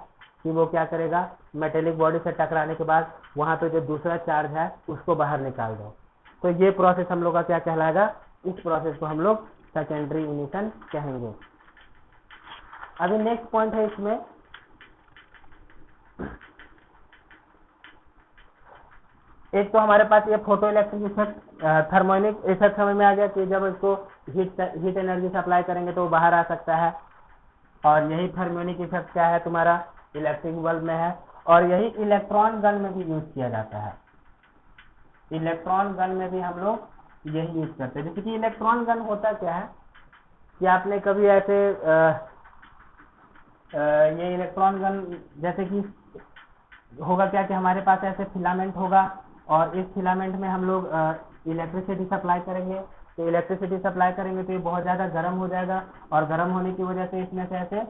कि वो क्या करेगा, मेटेलिक बॉडी से टकराने के बाद वहां पे जो दूसरा चार्ज है उसको बाहर निकाल दो, तो ये प्रोसेस हम लोग का क्या कहलाएगा, इस प्रोसेस को हम लोग सेकेंडरी इमिशन कहेंगे। अभी नेक्स्ट पॉइंट है इसमें, एक तो हमारे पास ये photo electric effect, thermionic effect समझ में आ गया कि जब इसको हीट एनर्जी सप्लाई करेंगे तो वो बाहर आ सकता है, और यही थर्मोनिक इफेक्ट क्या है तुम्हारा, इलेक्ट्रिक बल्ब में है, और यही इलेक्ट्रॉन गन में भी यूज किया जाता है। इलेक्ट्रॉन गन में भी हम लोग यही यूज करते हैं। जैसे कि इलेक्ट्रॉन गन होता क्या है कि आपने कभी ऐसे ये इलेक्ट्रॉन गन जैसे कि होगा क्या कि हमारे पास ऐसे फिलामेंट होगा और इस फिलामेंट में हम लोग इलेक्ट्रिसिटी सप्लाई करेंगे, तो इलेक्ट्रिसिटी सप्लाई करेंगे तो ये बहुत ज़्यादा गर्म हो जाएगा, और गर्म होने की वजह से इसमें से ऐसे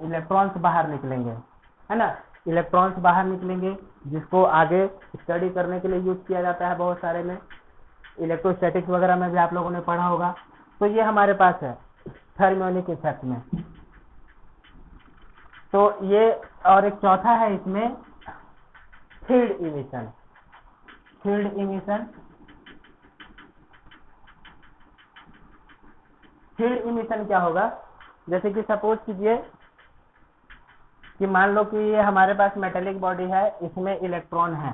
इलेक्ट्रॉन्स बाहर निकलेंगे, है ना। इलेक्ट्रॉन्स बाहर निकलेंगे जिसको आगे स्टडी करने के लिए यूज किया जाता है बहुत सारे में, इलेक्ट्रोस्टैटिक्स वगैरह में भी आप लोगों ने पढ़ा होगा। तो ये हमारे पास है थर्मियोनिक इफेक्ट में। तो ये, और एक चौथा है इसमें field emission. Field emission, field emission क्या होगा, जैसे कि सपोज कीजिए कि मान लो कि ये हमारे पास मेटेलिक बॉडी है, इसमें इलेक्ट्रॉन है,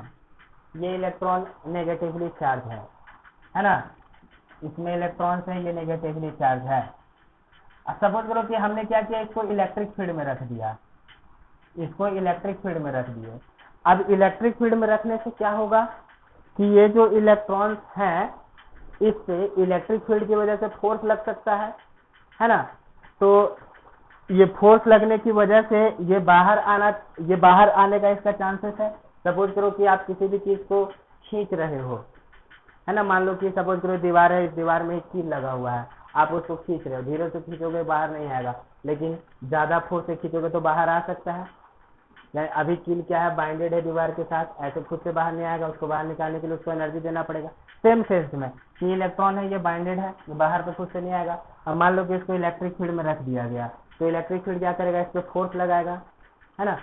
ये इलेक्ट्रॉन नेगेटिवली चार्ज है ना, इसमें इलेक्ट्रॉन है, ये नेगेटिवली चार्ज है। अब सपोज करो कि हमने क्या किया, इसको इलेक्ट्रिक फील्ड में रख दिया, इसको इलेक्ट्रिक फील्ड में रख दिए। अब इलेक्ट्रिक फील्ड में रखने से क्या होगा कि ये जो इलेक्ट्रॉन्स हैं इस पे इलेक्ट्रिक फील्ड की वजह से फोर्स लग सकता है ना। तो ये फोर्स लगने की वजह से ये बाहर आने का इसका चांसेस है। सपोज करो कि आप किसी भी चीज को खींच रहे हो, है ना, मान लो कि सपोज करो दीवार है, इस दीवार में एक कील लगा हुआ है, आप उसको खींच रहे हो, धीरे से खींचोगे बाहर नहीं आएगा, लेकिन ज्यादा फोर्स से खींचोगे तो बाहर आ सकता है। अभी कील क्या है, बाइंडेड है दीवार के साथ, ऐसे खुद से बाहर नहीं आएगा, उसको बाहर निकालने के लिए उसको एनर्जी देना पड़ेगा। सेम सेंस में कि इलेक्ट्रॉन है, ये बाइंडेड है, ये बाहर पे खुद से नहीं आएगा। अब मान लो कि इसको इलेक्ट्रिक फील्ड में रख दिया गया, तो इलेक्ट्रिक फील्ड क्या करेगा, इस पर फोर्स लगाएगा, है ना।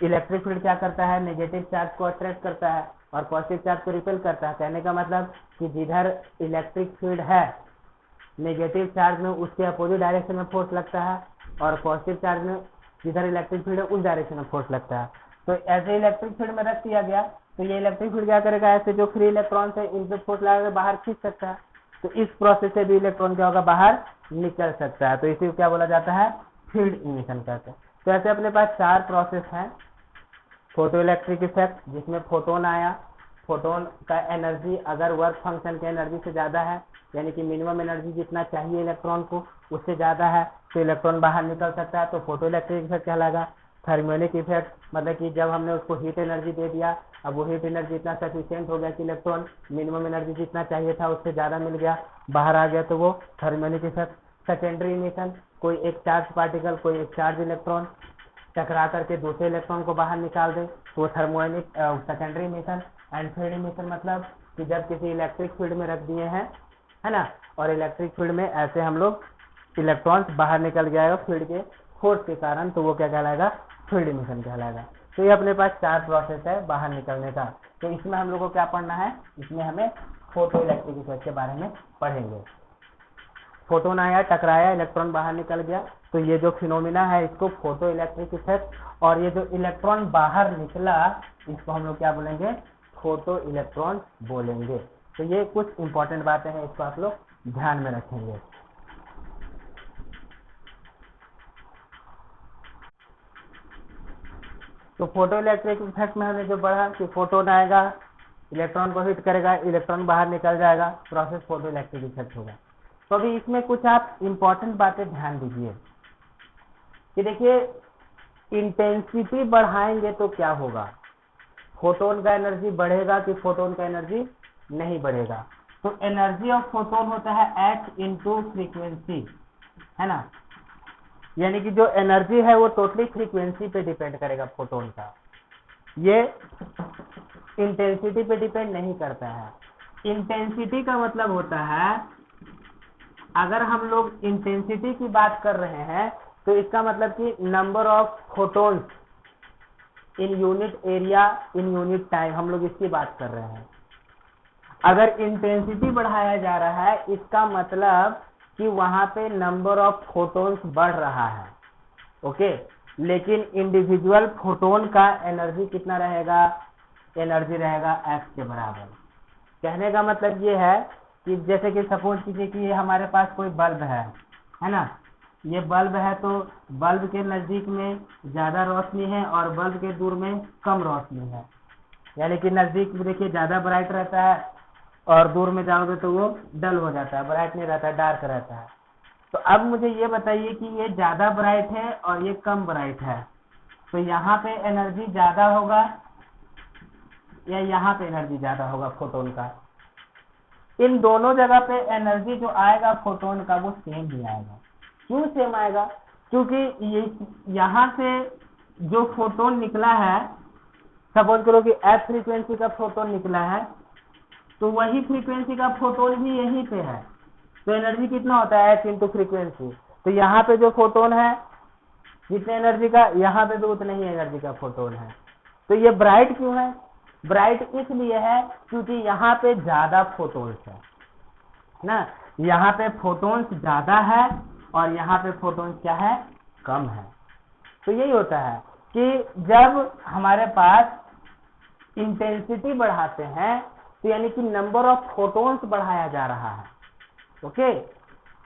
इलेक्ट्रिक फील्ड क्या करता है, नेगेटिव चार्ज को अट्रैक्ट करता है और पॉजिटिव चार्ज को रिपेल करता है। कहने का मतलब कि जिधर इलेक्ट्रिक फील्ड है, नेगेटिव चार्ज में उसके अपोजिट डायरेक्शन में फोर्स लगता है, और पॉजिटिव चार्ज में जिधर इलेक्ट्रिक फील्ड है उस डायरेक्शन में फोर्स लगता है। तो ऐसे इलेक्ट्रिक फील्ड में रख दिया गया, तो ये इलेक्ट्रिक फील्ड क्या करेगा, ऐसे जो फ्री इलेक्ट्रॉन है इन पे फोर्स लगा के बाहर खींच सकता है। तो इस प्रोसेस से भी इलेक्ट्रॉन क्या होगा, बाहर निकल सकता है। तो इसी को क्या बोला जाता है, फील्ड इमिशन कहते हैं। तो ऐसे अपने पास 4 प्रोसेस हैं। फोटो इलेक्ट्रिक इफेक्ट, जिसमें फोटोन आया, फोटोन का एनर्जी अगर वर्क फंक्शन के एनर्जी से ज्यादा है, यानी कि मिनिमम एनर्जी जितना चाहिए इलेक्ट्रॉन को उससे ज्यादा है, तो इलेक्ट्रॉन बाहर निकल सकता है, तो फोटो इलेक्ट्रिक इफेक्ट कहलाएगा। थर्मियोनिक इफेक्ट मतलब कि जब हमने उसको हीट एनर्जी दे दिया, अब वो हीट एनर्जी इतना सफिशिएंट हो गया कि इलेक्ट्रॉन मिनिमम एनर्जी जितना चाहिए था उससे ज्यादा मिल गया, बाहर आ गया, तो वो थर्मियोनिक इफेक्ट। सेकेंडरी इमिशन, कोई एक चार्ज पार्टिकल, कोई एक चार्ज इलेक्ट्रॉन टकरा करके दूसरे इलेक्ट्रॉन को बाहर निकाल दे, तो thermionic secondary emission. And field emission मतलब कि जब किसी इलेक्ट्रिक फील्ड में रख दिए हैं, है ना, और इलेक्ट्रिक फील्ड में ऐसे हम लोग इलेक्ट्रॉन्स बाहर निकल गया फील्ड के फोर्स के कारण, तो वो क्या कहलाएगा, फील्ड इमिशन कहलाएगा। तो ये अपने पास 4 प्रोसेस है बाहर निकलने का। तो इसमें हम लोग को क्या पढ़ना है, इसमें हमें फोटो इलेक्ट्रिक इफेक्ट के बारे में पढ़ेंगे। फोटोन आया, टकराया, इलेक्ट्रॉन बाहर निकल गया, तो ये जो फिनोमिना है इसको फोटो इलेक्ट्रिक इफेक्ट, और ये जो इलेक्ट्रॉन बाहर निकला इसको हम लोग क्या बोलेंगे, फोटो इलेक्ट्रॉन बोलेंगे। तो ये कुछ इंपॉर्टेंट बातें हैं, इसको आप लोग ध्यान में रखेंगे। तो फोटो इलेक्ट्रिक इफेक्ट में हमने जो पढ़ा कि फोटोन आएगा, इलेक्ट्रॉन को हिट करेगा, इलेक्ट्रॉन बाहर निकल जाएगा, प्रोसेस फोटो इलेक्ट्रिक इफेक्ट होगा। तो अभी इसमें कुछ आप इंपॉर्टेंट बातें ध्यान दीजिए कि देखिए इंटेंसिटी बढ़ाएंगे तो क्या होगा, फोटोन का एनर्जी बढ़ेगा कि फोटोन का एनर्जी नहीं बढ़ेगा। तो एनर्जी ऑफ फोटोन होता है h इंटू फ्रीक्वेंसी, है ना, यानी कि जो एनर्जी है वो टोटली फ्रीक्वेंसी पे डिपेंड करेगा फोटोन का, ये इंटेंसिटी पे डिपेंड नहीं करता है। इंटेंसिटी का मतलब होता है, अगर हम लोग इंटेंसिटी की बात कर रहे हैं तो इसका मतलब कि number of photons in unit area in unit time, हम लोग इसकी बात कर रहे हैं। अगर इंटेंसिटी बढ़ाया जा रहा है इसका मतलब कि वहां पे नंबर ऑफ फोटोन्स बढ़ रहा है, ओके। लेकिन इंडिविजुअल फोटोन का एनर्जी कितना रहेगा, एनर्जी रहेगा F के बराबर। कहने का मतलब ये है कि जैसे कि सपोज कीजिए कि ये हमारे पास कोई बल्ब है ना, ये बल्ब है, तो बल्ब के नजदीक में ज्यादा रोशनी है और बल्ब के दूर में कम रोशनी है, यानी कि नजदीक में देखिए ज्यादा ब्राइट रहता है और दूर में जाओगे तो वो डल हो जाता है, ब्राइट नहीं रहता है, डार्क रहता है। तो अब मुझे ये बताइए कि ये ज्यादा ब्राइट है और ये कम ब्राइट है, तो यहाँ पे एनर्जी ज्यादा होगा या यहाँ पे एनर्जी ज्यादा होगा फोटोन का? इन दोनों जगह पे एनर्जी जो आएगा फोटोन का वो सेम ही आएगा। क्यों सेम आएगा? क्योंकि ये यहाँ से जो फोटोन निकला है, सपोज करो कि एफ फ्रीक्वेंसी का फोटोन निकला है, तो वही फ्रीक्वेंसी का फोटोन भी यहीं पे है, तो एनर्जी कितना होता है एच इंटू फ्रीक्वेंसी। तो यहाँ पे जो फोटोन है जितने एनर्जी का, यहाँ पे भी उतने ही एनर्जी का फोटोन है। तो ये ब्राइट क्यों है? ब्राइट इसलिए है क्योंकि यहाँ पे ज्यादा फोटोन्स है ना, यहाँ पे फोटोन्स ज्यादा है और यहाँ पे फोटोन्स क्या है, कम है। तो यही होता है कि जब हमारे पास इंटेंसिटी बढ़ाते हैं तो यानी कि नंबर ऑफ फोटोन्स बढ़ाया जा रहा है, ओके।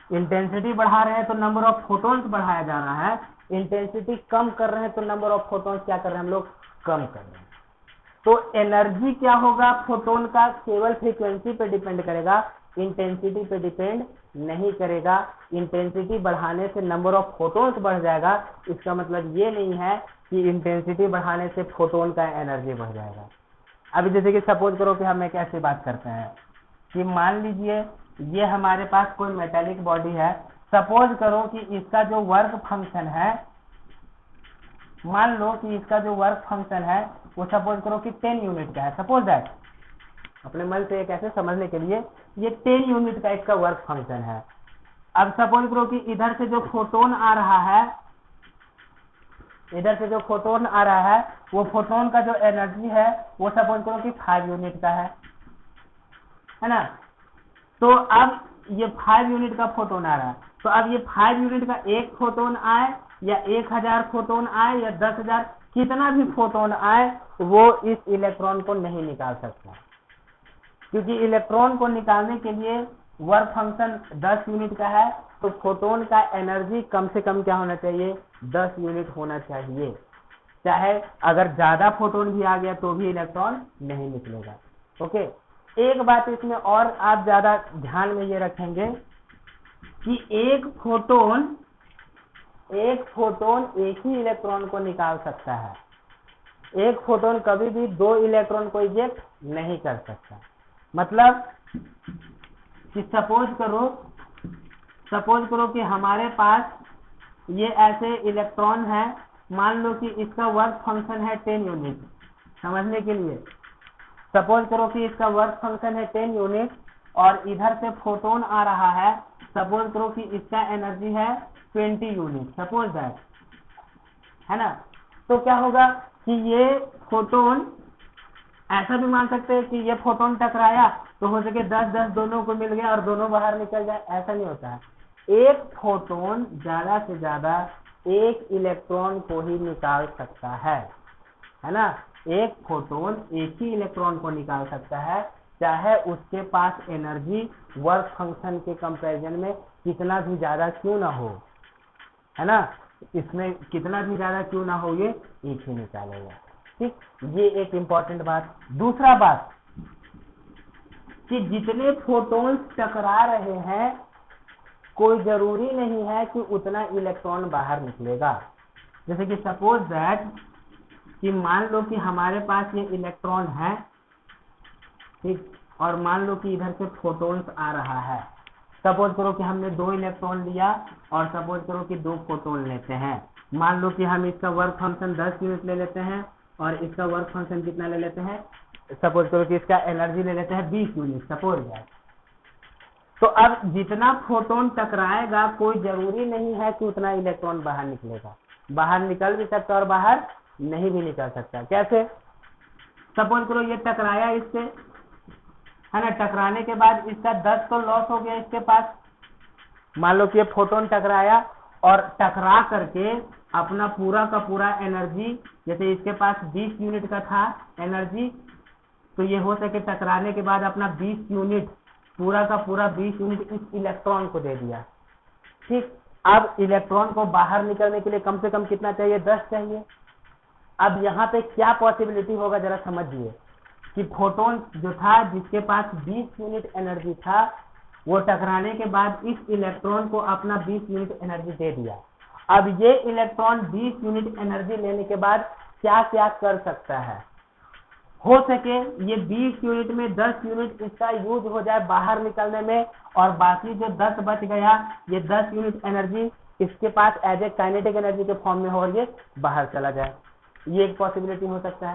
इंटेंसिटी बढ़ा रहे हैं तो नंबर ऑफ फोटोन्स बढ़ाया जा रहा है, इंटेंसिटी कम कर रहे हैं तो नंबर ऑफ फोटोन्स क्या कर रहे हैं हम लोग, कम कर रहे हैं। तो एनर्जी क्या होगा फोटोन का, केवल फ्रीक्वेंसी पे डिपेंड करेगा, इंटेंसिटी पे डिपेंड नहीं करेगा। इंटेंसिटी बढ़ाने से नंबर ऑफ फोटोन्स बढ़ जाएगा, इसका मतलब ये नहीं है कि इंटेंसिटी बढ़ाने से फोटोन का एनर्जी बढ़ जाएगा। अभी जैसे कि सपोज करो कि हम एक ऐसी बात करते हैं कि मान लीजिए ये हमारे पास कोई मेटेलिक बॉडी है, सपोज करो कि इसका जो वर्क फंक्शन है, मान लो कि इसका जो वर्क फंक्शन है वो सपोज करो कि 10 यूनिट का है, सपोज दैट, अपने मन से एक ऐसे समझने के लिए, ये 10 यूनिट का इसका वर्क फंक्शन है। अब सपोज करो कि इधर से जो फोटोन आ रहा है, इधर से जो फोटोन आ रहा है, वो फोटोन का जो एनर्जी है वो सपोज करो कि 5 यूनिट का है ना। तो अब ये 5 यूनिट का फोटोन आ रहा है, तो अब ये 5 यूनिट का एक फोटोन आए या 1000 फोटोन आए या 10,000, कितना भी फोटोन आए वो इस इलेक्ट्रॉन को नहीं निकाल सकता, क्योंकि इलेक्ट्रॉन को निकालने के लिए वर्क फंक्शन 10 यूनिट का है, तो फोटोन का एनर्जी कम से कम क्या होना चाहिए, 10 यूनिट होना चाहिए। चाहे अगर ज्यादा फोटोन भी आ गया तो भी इलेक्ट्रॉन नहीं निकलेगा, ओके। एक बात इसमें और आप ज्यादा ध्यान में ये रखेंगे कि एक फोटोन एक ही इलेक्ट्रॉन को निकाल सकता है, एक फोटोन कभी भी 2 इलेक्ट्रॉन को इजेक्ट नहीं कर सकता। मतलब कि सपोज करो कि हमारे पास ये ऐसे इलेक्ट्रॉन है, मान लो कि इसका वर्क फंक्शन है 10 यूनिट, समझने के लिए सपोज करो कि इसका वर्क फंक्शन है 10 यूनिट और इधर से फोटोन आ रहा है, सपोज करो कि इसका एनर्जी है 20 यूनिट, सपोज दैट, है ना। तो क्या होगा कि ये फोटोन, ऐसा भी मान सकते हैं कि ये फोटोन टकराया तो हो सके 10-10 दोनों को मिल गया और दोनों बाहर निकल जाए, ऐसा नहीं होता है। एक फोटोन ज्यादा से ज्यादा एक इलेक्ट्रॉन को ही निकाल सकता है ना। एक फोटोन एक ही इलेक्ट्रॉन को निकाल सकता है, चाहे उसके पास एनर्जी वर्क फंक्शन के कंपैरिजन में कितना भी ज्यादा क्यों ना हो, है ना। इसमें कितना भी ज्यादा क्यों ना हो, ये एक ही निकालेगा। ठीक, ये एक इंपॉर्टेंट बात। दूसरा बात कि जितने फोटोन्स टकरा रहे हैं कोई जरूरी नहीं है कि उतना इलेक्ट्रॉन बाहर निकलेगा। जैसे कि सपोज दैट कि मान लो कि हमारे पास ये इलेक्ट्रॉन है, ठीक, और मान लो कि इधर से फोटोन्स आ रहा है। सपोज करो कि हमने 2 इलेक्ट्रॉन लिया और सपोज करो कि 2 फोटोन लेते हैं। मान लो कि हम इसका वर्क फंक्शन 10 यूनिट ले लेते हैं और इसका वर्क फंक्शन कितना ले लेते हैं, सपोज करो कि इसका एनर्जी ले लेते हैं 20 यूनिट सपोज दैट। तो अब जितना फोटोन टकराएगा कोई जरूरी नहीं है कि उतना इलेक्ट्रॉन बाहर निकलेगा। बाहर निकल भी सकता और बाहर नहीं भी निकल सकता। कैसे? सपोज करो ये टकराया इससे, है ना, टकराने के बाद इसका 10 तो लॉस हो गया इसके पास। मान लो कि ये फोटोन टकराया और टकरा करके अपना पूरा का पूरा एनर्जी, जैसे इसके पास 20 यूनिट का था एनर्जी, तो ये हो सके टकराने के बाद अपना 20 यूनिट, पूरा का पूरा 20 यूनिट इस इलेक्ट्रॉन को दे दिया। ठीक, अब इलेक्ट्रॉन को बाहर निकलने के लिए कम से कम कितना चाहिए? 10 चाहिए। अब यहाँ पे क्या पॉसिबिलिटी होगा जरा समझिए कि फोटोन जो था जिसके पास 20 यूनिट एनर्जी था वो टकराने के बाद इस इलेक्ट्रॉन को अपना 20 यूनिट एनर्जी दे दिया। अब ये इलेक्ट्रॉन 20 यूनिट एनर्जी लेने के बाद क्या क्या कर सकता है? हो सके ये 20 यूनिट में 10 यूनिट इसका यूज हो जाए बाहर निकलने में और बाकी जो 10 बच गया ये 10 यूनिट एनर्जी इसके पास एज ए काइनेटिक एनर्जी के फॉर्म में हो और ये बाहर चला जाए। ये एक पॉसिबिलिटी हो सकता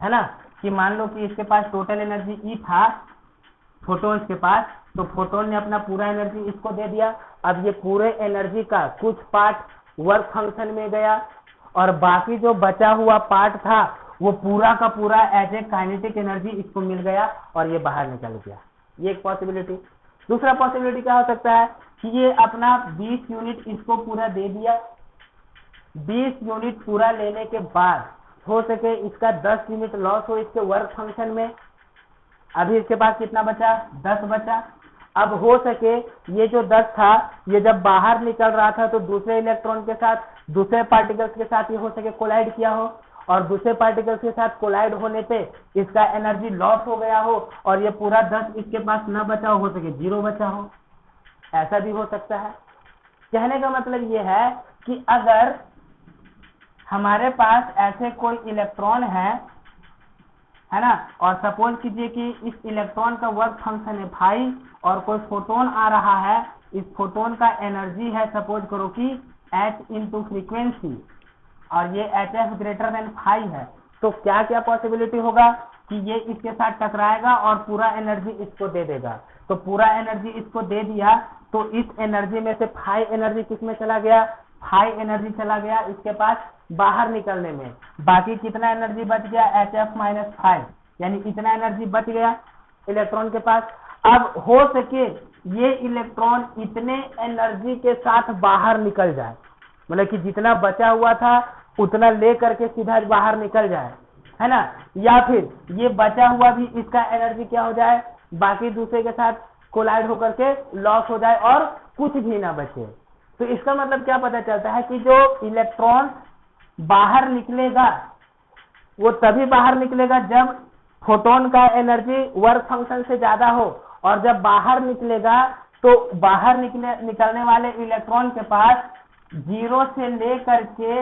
है ना, कि मान लो कि इसके पास टोटल एनर्जी ई था फोटोन के पास, तो फोटोन ने अपना पूरा एनर्जी इसको दे दिया। अब ये पूरे एनर्जी का कुछ पार्ट वर्क फंक्शन में गया और बाकी जो बचा हुआ पार्ट था वो पूरा का पूरा एज ए काइनेटिक एनर्जी इसको मिल गया और ये बाहर निकल गया। ये एक पॉसिबिलिटी। दूसरा पॉसिबिलिटी क्या हो सकता है कि ये अपना 20 यूनिट इसको पूरा दे दिया। 20 यूनिट पूरा लेने के बाद हो सके इसका 10 यूनिट लॉस हो इसके वर्क फंक्शन में। अभी इसके पास कितना बचा? 10 बचा। अब हो सके ये जो 10 था ये जब बाहर निकल रहा था तो दूसरे इलेक्ट्रॉन के साथ, दूसरे पार्टिकल्स के साथ ये हो सके कोलाइड किया हो और दूसरे पार्टिकल्स के साथ कोलाइड होने पे इसका एनर्जी लॉस हो गया हो और ये पूरा 10 इसके पास न बचा हो सके 0 बचा हो। ऐसा भी हो सकता है। कहने का मतलब ये है कि अगर हमारे पास ऐसे कोई इलेक्ट्रॉन है ना, और सपोज कीजिए कि इस इलेक्ट्रॉन का वर्क फंक्शन है फाई और कोई फोटोन आ रहा है, इस फोटोन का एनर्जी है सपोज करो कि h इंटू फ्रीक्वेंसी और ये HF ग्रेटर देन फाई है, तो क्या क्या पॉसिबिलिटी होगा कि ये इसके साथ टकराएगा और पूरा एनर्जी इसको दे देगा। तो पूरा एनर्जी इसको दे दिया तो इस एनर्जी में से फाई एनर्जी किस में चला गया? फाई एनर्जी चला गया इसके पास बाहर निकलने में। बाकी कितना एनर्जी बच गया? HF माइनस फाई, यानी इतना एनर्जी बच गया इलेक्ट्रॉन के पास। अब हो सके ये इलेक्ट्रॉन इतने एनर्जी के साथ बाहर निकल जाए, मतलब कि जितना बचा हुआ था उतना ले करके सीधा बाहर निकल जाए, है ना, या फिर ये बचा हुआ भी इसका एनर्जी क्या हो जाए? बाकी दूसरे के साथ कोलाइड होकर के लॉस हो जाए और कुछ भी ना बचे। तो इसका मतलब क्या पता चलता है कि जो इलेक्ट्रॉन बाहर निकलेगा वो तभी बाहर निकलेगा जब फोटोन का एनर्जी वर्क फंक्शन से ज्यादा हो, और जब बाहर निकलेगा तो बाहर निकलने वाले इलेक्ट्रॉन के पास 0 से लेकर के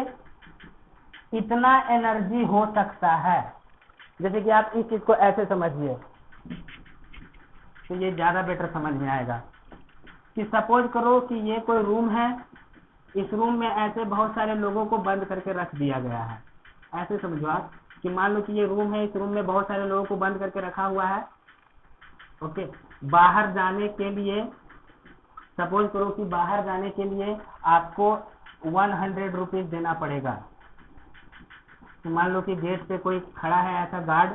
इतना एनर्जी हो सकता है। जैसे कि आप इस चीज को ऐसे समझिए तो ये ज्यादा बेटर समझ में आएगा कि सपोज करो कि ये कोई रूम है, इस रूम में ऐसे बहुत सारे लोगों को बंद करके रख दिया गया है। ऐसे समझो आप कि मान लो कि ये रूम है, इस रूम में बहुत सारे लोगों को बंद करके रखा हुआ है। ओके, बाहर जाने के लिए सपोज करो कि बाहर जाने के लिए आपको 100 रुपीज देना पड़ेगा। तो मान लो कि गेट पे कोई खड़ा है ऐसा गार्ड,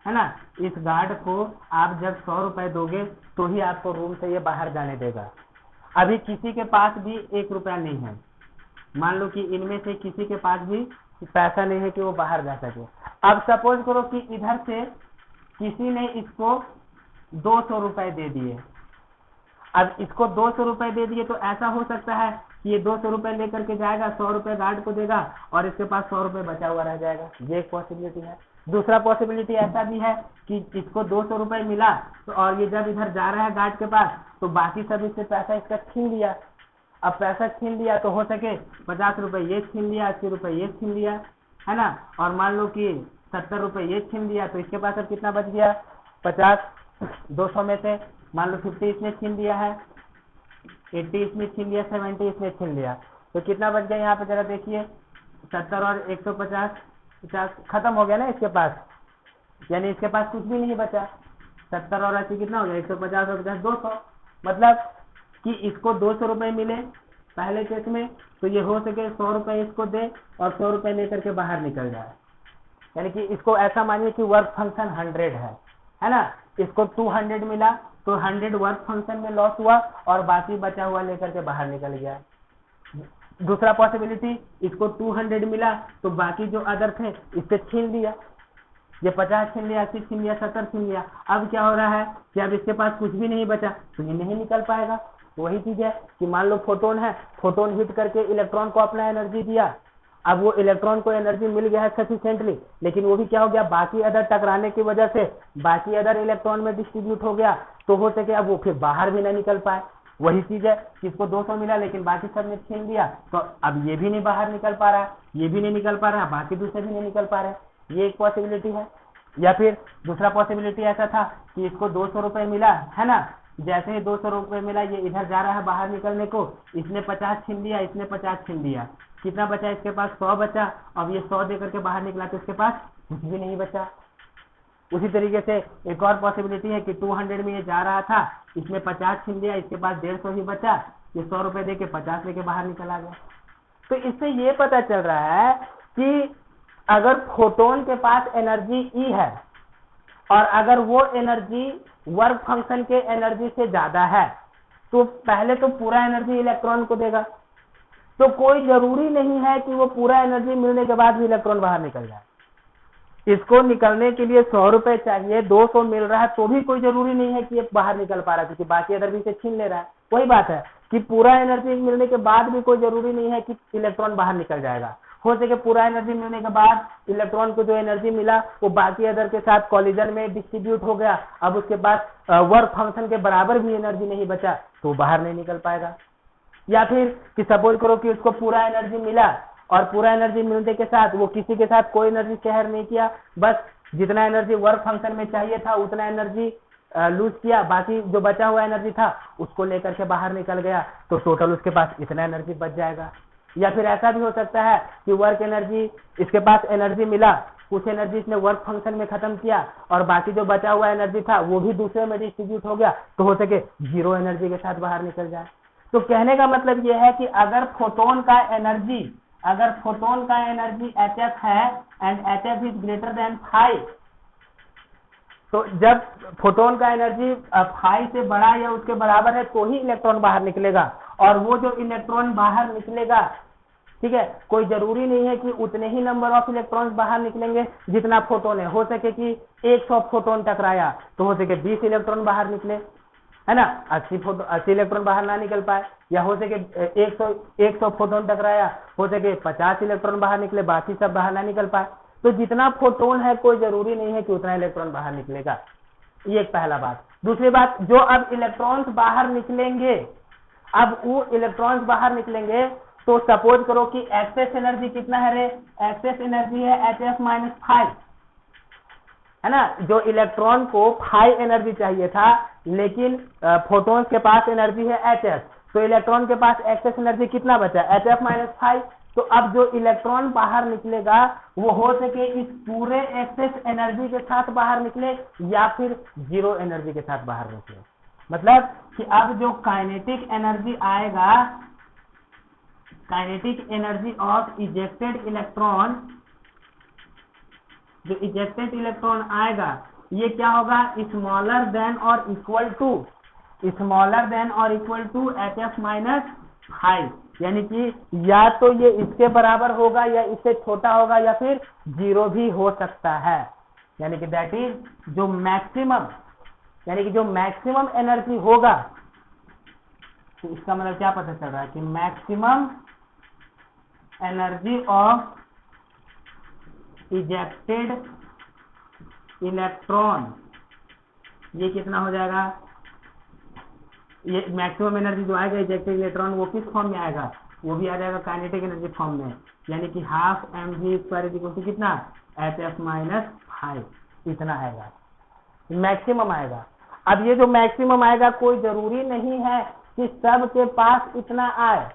है ना, इस गार्ड को आप जब 100 रुपए दोगे तो ही आपको रूम से ये बाहर जाने देगा। अभी किसी के पास भी 1 रुपया नहीं है, मान लो कि इनमें से किसी के पास भी पैसा नहीं है कि वो बाहर जा सके। अब सपोज करो कि इधर से किसी ने इसको 200 रुपए दे दिए। अब इसको 200 रुपए दे दिए तो ऐसा हो सकता है कि ये 200 रुपए लेकर के जाएगा, 100 रुपए गार्ड को देगा और इसके पास 100 रुपए बचा हुआ रह जाएगा। ये एक पॉसिबिलिटी है। दूसरा पॉसिबिलिटी ऐसा भी है कि इसको 200 रुपए मिला तो और ये जब इधर जा रहा है गार्ड के पास तो बाकी सब इससे पैसा इसका छीन लिया। अब पैसा छीन लिया तो हो सके 50 रुपए ये छीन लिया, 80 रुपए ये छीन लिया, है ना, और मान लो कि 70 रुपए ये छीन लिया तो इसके पास अब कितना बच गया, 50 200 में से मान लो 50 इसने छीन लिया है, 80 इसमें छीन लिया, 70 इसमें छीन लिया, तो कितना बच गया यहाँ पे जरा देखिए, 70 और 150 50 खत्म हो गया ना इसके पास, यानी इसके पास कुछ भी नहीं बचा। 70 और 80 कितना हो गया, 150 और 50 200। मतलब कि इसको 200 रुपए मिले पहले केस में तो ये हो सके 100 रुपए इसको दे और 100 रुपए लेकर के बाहर निकल जाए। यानी कि इसको ऐसा मानिए कि वर्क फंक्शन 100 है ना, इसको 200 मिला तो 100 वर्क फंक्शन में लॉस हुआ और बाकी बचा हुआ लेकर के बाहर निकल गया। दूसरा पॉसिबिलिटी, इसको 200 मिला तो बाकी जो अदर थे इससे छीन लिया, ये 50 छीन लिया, 80 छीन लिया, 70 छीन लिया। अब क्या हो रहा है कि अब इसके पास कुछ भी नहीं बचा तो ये नहीं निकल पाएगा। वही चीज है कि मान लो फोटोन है, फोटोन हिट करके इलेक्ट्रॉन को अपना एनर्जी दिया, अब वो इलेक्ट्रॉन को एनर्जी मिल गया है सफिशिएंटली, लेकिन वो भी क्या हो गया, बाकी अदर टकराने की वजह से बाकी अदर इलेक्ट्रॉन में डिस्ट्रीब्यूट हो गया, तो हो सके अब वो फिर बाहर भी ना निकल पाए। वही चीज है कि इसको 200 मिला लेकिन बाकी सब ने छीन लिया तो अब ये भी नहीं बाहर निकल पा रहा है, ये भी नहीं निकल पा रहा है, बाकी दूसरे भी नहीं निकल पा रहे। ये एक पॉसिबिलिटी है। या फिर दूसरा पॉसिबिलिटी ऐसा था कि इसको 200 रुपए मिला है ना, जैसे ही 200 रुपए मिला ये इधर जा रहा है बाहर निकलने को, इसने 50 छीन लिया, इसने 50 छीन लिया, कितना बचा इसके पास, 100 बचा। अब ये 100 दे करके बाहर निकला तो इसके पास कुछ भी नहीं बचा। उसी तरीके से एक और पॉसिबिलिटी है कि 200 में ये जा रहा था, इसमें 50 छीन लिया, इसके पास 150 ही बचा, ये 100 रुपए दे के 50 लेके बाहर निकल आ गया। तो इससे ये पता चल रहा है कि अगर फोटोन के पास एनर्जी ई है और अगर वो एनर्जी वर्क फंक्शन के एनर्जी से ज्यादा है तो पहले तो पूरा एनर्जी इलेक्ट्रॉन को देगा, तो कोई जरूरी नहीं है कि वो पूरा एनर्जी मिलने के बाद भी इलेक्ट्रॉन बाहर निकल जाए। इसको निकलने के लिए 100 रुपए चाहिए, 200 मिल रहा है तो भी कोई जरूरी नहीं है कि ये बाहर निकल पा रहा है, क्योंकि बाकी अदर भी से छीन ले रहा है। वही बात है कि पूरा एनर्जी मिलने के बाद भी कोई जरूरी नहीं है कि इलेक्ट्रॉन बाहर निकल जाएगा। हो सके पूरा एनर्जी मिलने के बाद इलेक्ट्रॉन को जो एनर्जी मिला वो बाकी अदर के साथ कॉलिजन में डिस्ट्रीब्यूट हो गया, अब उसके बाद वर्क फंक्शन के बराबर भी एनर्जी नहीं बचा तो बाहर नहीं निकल पाएगा। या फिर कि सपोज करो कि उसको पूरा एनर्जी मिला और पूरा एनर्जी मिलने के साथ वो किसी के साथ कोई एनर्जी शेयर नहीं किया, बस जितना एनर्जी वर्क फंक्शन में चाहिए था उतना एनर्जी लूज किया, बाकी जो बचा हुआ एनर्जी था उसको लेकर के बाहर निकल गया, तो टोटल उसके पास इतना एनर्जी बच जाएगा। या फिर ऐसा भी हो सकता है कि वर्क एनर्जी, इसके पास एनर्जी मिला, कुछ एनर्जी इसने वर्क फंक्शन में खत्म किया और बाकी जो बचा हुआ एनर्जी था वो भी दूसरे में डिस्ट्रीब्यूट हो गया, तो हो सके जीरो एनर्जी के साथ बाहर निकल जाए। तो कहने का मतलब यह है कि अगर फोटोन का एनर्जी HF है and HF is greater than 5, तो जब फोटोन का एनर्जी 5 से बड़ा या उसके बराबर है तो ही इलेक्ट्रॉन बाहर निकलेगा, और वो जो इलेक्ट्रॉन बाहर निकलेगा, ठीक है, कोई जरूरी नहीं है कि उतने ही नंबर ऑफ इलेक्ट्रॉन्स बाहर निकलेंगे जितना फोटोन है। हो सके कि 100 फोटोन टकराया तो हो सके 20 इलेक्ट्रॉन बाहर निकले, है ना, 80 इलेक्ट्रॉन बाहर ना निकल पाए, या हो सके 100 फोटोन टकराया, हो सके 50 इलेक्ट्रॉन बाहर निकले, बाकी सब बाहर ना निकल पाए। तो जितना फोटोन है कोई जरूरी नहीं है कि उतना इलेक्ट्रॉन बाहर निकलेगा। ये एक पहला बात। दूसरी बात, जो अब इलेक्ट्रॉन्स बाहर निकलेंगे, अब वो इलेक्ट्रॉन्स बाहर निकलेंगे तो सपोज करो कि एक्सेस एनर्जी कितना है रे, एक्सेस एनर्जी है HF-5, है ना, जो इलेक्ट्रॉन को 5 एनर्जी चाहिए था लेकिन फोटोन्स के पास एनर्जी है HF, तो इलेक्ट्रॉन के पास एक्सेस एनर्जी कितना बचा, HF-5। तो अब जो इलेक्ट्रॉन बाहर निकलेगा वो हो सके इस पूरे एक्सेस एनर्जी के साथ बाहर निकले या फिर जीरो एनर्जी के साथ बाहर निकले। मतलब कि अब जो काइनेटिक एनर्जी आएगा, kinetic energy of ejected electron, जो इजेक्टेड इलेक्ट्रॉन आएगा ये क्या होगा, स्मॉलर देन और इक्वल टू स्मॉलर देन और इक्वल टू HF माइनस 5, यानी कि या तो ये इसके बराबर होगा या इससे छोटा होगा या फिर 0 भी हो सकता है। यानी कि दैट इज जो मैक्सिमम, यानी कि जो मैक्सिमम एनर्जी होगा, तो इसका मतलब क्या पता चल रहा है कि maximum energy of ejected electron, ये कितना हो जाएगा, ये मैक्सिमम एनर्जी जो आएगा इजेक्टेड इलेक्ट्रॉन वो किस फॉर्म में आएगा, वो भी आ जाएगा काइनेटिक एनर्जी फॉर्म में, यानी कि हाफ mv² कितना HF माइनस 5, इतना आएगा, मैक्सिमम आएगा। अब ये जो मैक्सिमम आएगा कोई जरूरी नहीं है कि सबके पास इतना आए,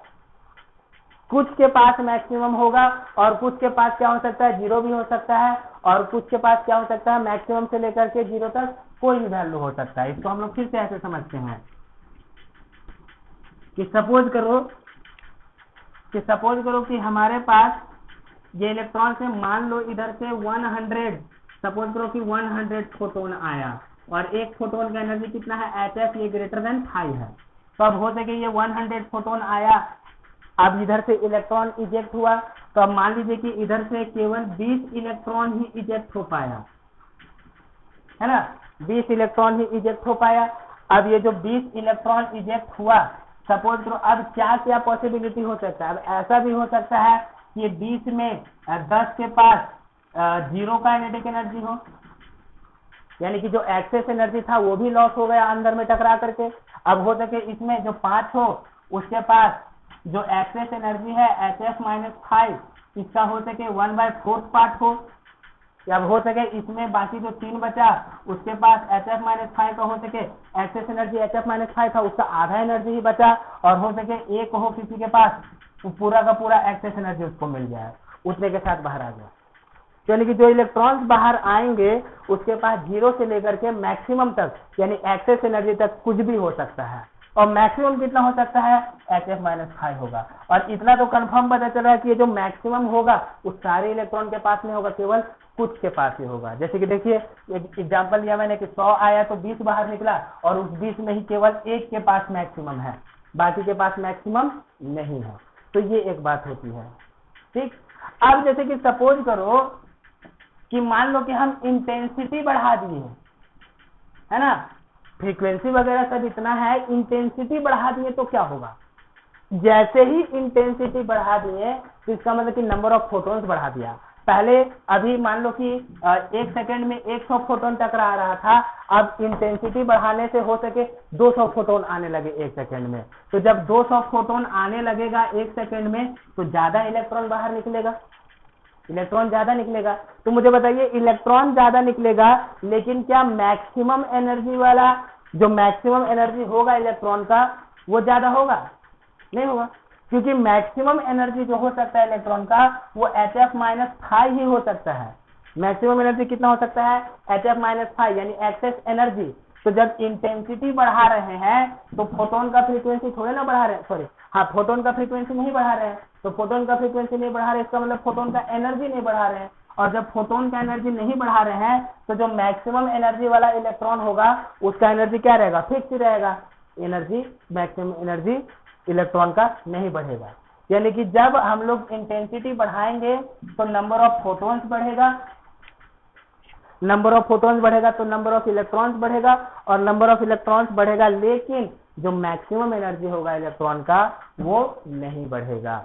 कुछ के पास मैक्सिमम होगा और कुछ के पास क्या हो सकता है 0 भी हो सकता है, और कुछ के पास क्या हो सकता है मैक्सिमम से लेकर के 0 तक कोई भी वैल्यू हो सकता है। इसको हम लोग फिर से ऐसे समझते हैं कि सपोज करो कि हमारे पास ये इलेक्ट्रॉन से मान लो इधर से 100, सपोज करो कि 100 फोटोन आया और एक फोटोन का एनर्जी कितना है HF, ये ग्रेटर देन 5 है। तो अब हो सके ये 100 फोटोन आया, अब इधर से इलेक्ट्रॉन इजेक्ट हुआ, तो अब मान लीजिए कि इधर से केवल 20 इलेक्ट्रॉन ही इजेक्ट हो पाया, है ना, 20 इलेक्ट्रॉन ही इजेक्ट हो पाया। अब ये जो 20 इलेक्ट्रॉन इजेक्ट हुआ, सपोज करो अब क्या क्या पॉसिबिलिटी हो सकता है, अब ऐसा भी हो सकता है कि ये 20 में 10 के पास 0 काइनेटिक एनर्जी हो, यानी कि जो एक्सेस एनर्जी था वो भी लॉस हो गया अंदर में टकरा करके। अब हो सके इसमें जो 5 हो उसके पास जो एक्सेस एनर्जी है HF माइनस 5, इसका हो सके 1/4 पार्ट हो, या हो सके इसमें बाकी जो 3 बचा उसके पास HF माइनस 5 का हो सके एक्सेस एनर्जी HF माइनस 5 था, उसका आधा एनर्जी ही बचा, और हो सके एक हो किसी के पास तो पूरा का पूरा एक्सेस एनर्जी उसको मिल जाए, उतने के साथ बाहर आ गया। यानी कि जो इलेक्ट्रॉन्स बाहर आएंगे उसके पास 0 से लेकर के मैक्सिमम तक, यानी एक्सेस एनर्जी तक कुछ भी हो सकता है, और मैक्सिमम कितना हो सकता है HF माइनस 5 होगा। और इतना तो कंफर्म पता चल रहा है कि ये जो मैक्सिमम होगा उस सारे इलेक्ट्रॉन के पास नहीं होगा, केवल कुछ के पास ही होगा। जैसे कि देखिए एक एग्जांपल लिया मैंने कि 100 आया तो 20 बाहर निकला, और उस 20 में ही केवल एक के पास मैक्सिमम है, बाकी के पास मैक्सिमम नहीं है। तो ये एक बात होती है, ठीक। अब जैसे कि सपोज करो कि मान लो कि हम इंटेंसिटी बढ़ा दिए, है ना, फ्रीक्वेंसी वगैरह सब इतना है, इंटेंसिटी बढ़ा दिए तो क्या होगा, जैसे ही इंटेंसिटी बढ़ा दिए तो इसका मतलब कि नंबर ऑफ फोटोन्स बढ़ा दिया। पहले अभी मान लो कि 1 सेकेंड में 100 फोटोन टकरा रहा था, अब इंटेंसिटी बढ़ाने से हो सके 200 फोटोन आने लगे 1 सेकेंड में। तो जब 200 फोटोन आने लगेगा 1 सेकेंड में तो ज्यादा इलेक्ट्रॉन बाहर निकलेगा, इलेक्ट्रॉन ज्यादा निकलेगा। तो मुझे बताइए इलेक्ट्रॉन ज्यादा निकलेगा, लेकिन क्या मैक्सिमम एनर्जी वाला जो मैक्सिमम एनर्जी होगा इलेक्ट्रॉन का वो ज्यादा होगा? नहीं होगा, क्योंकि मैक्सिमम एनर्जी जो हो सकता है इलेक्ट्रॉन का वो HF माइनस 5 ही हो सकता है। मैक्सिमम एनर्जी कितना हो सकता है HF माइनस 5, यानी एक्सेस एनर्जी। तो जब इंटेंसिटी बढ़ा रहे हैं तो फोटोन का फ्रीक्वेंसी थोड़े ना बढ़ा रहे हैं, सॉरी हाँ, फोटोन का फ्रीक्वेंसी नहीं बढ़ा रहे हैं, तो फोटोन का फ्रीक्वेंसी नहीं बढ़ा रहे, इसका मतलब फोटोन का एनर्जी नहीं बढ़ा रहे हैं। और जब फोटोन का एनर्जी नहीं बढ़ा रहे हैं तो जो मैक्सिमम एनर्जी वाला इलेक्ट्रॉन होगा उसका एनर्जी क्या रहेगा, फिक्स ही रहेगा, एनर्जी मैक्सिमम एनर्जी इलेक्ट्रॉन का नहीं बढ़ेगा। यानी कि जब हम लोग इंटेंसिटी बढ़ाएंगे तो नंबर ऑफ फोटोन्स बढ़ेगा, नंबर ऑफ फोटोन्स बढ़ेगा तो नंबर ऑफ इलेक्ट्रॉन्स बढ़ेगा, और नंबर ऑफ इलेक्ट्रॉन्स बढ़ेगा, लेकिन जो मैक्सिमम एनर्जी होगा इलेक्ट्रॉन का वो नहीं बढ़ेगा।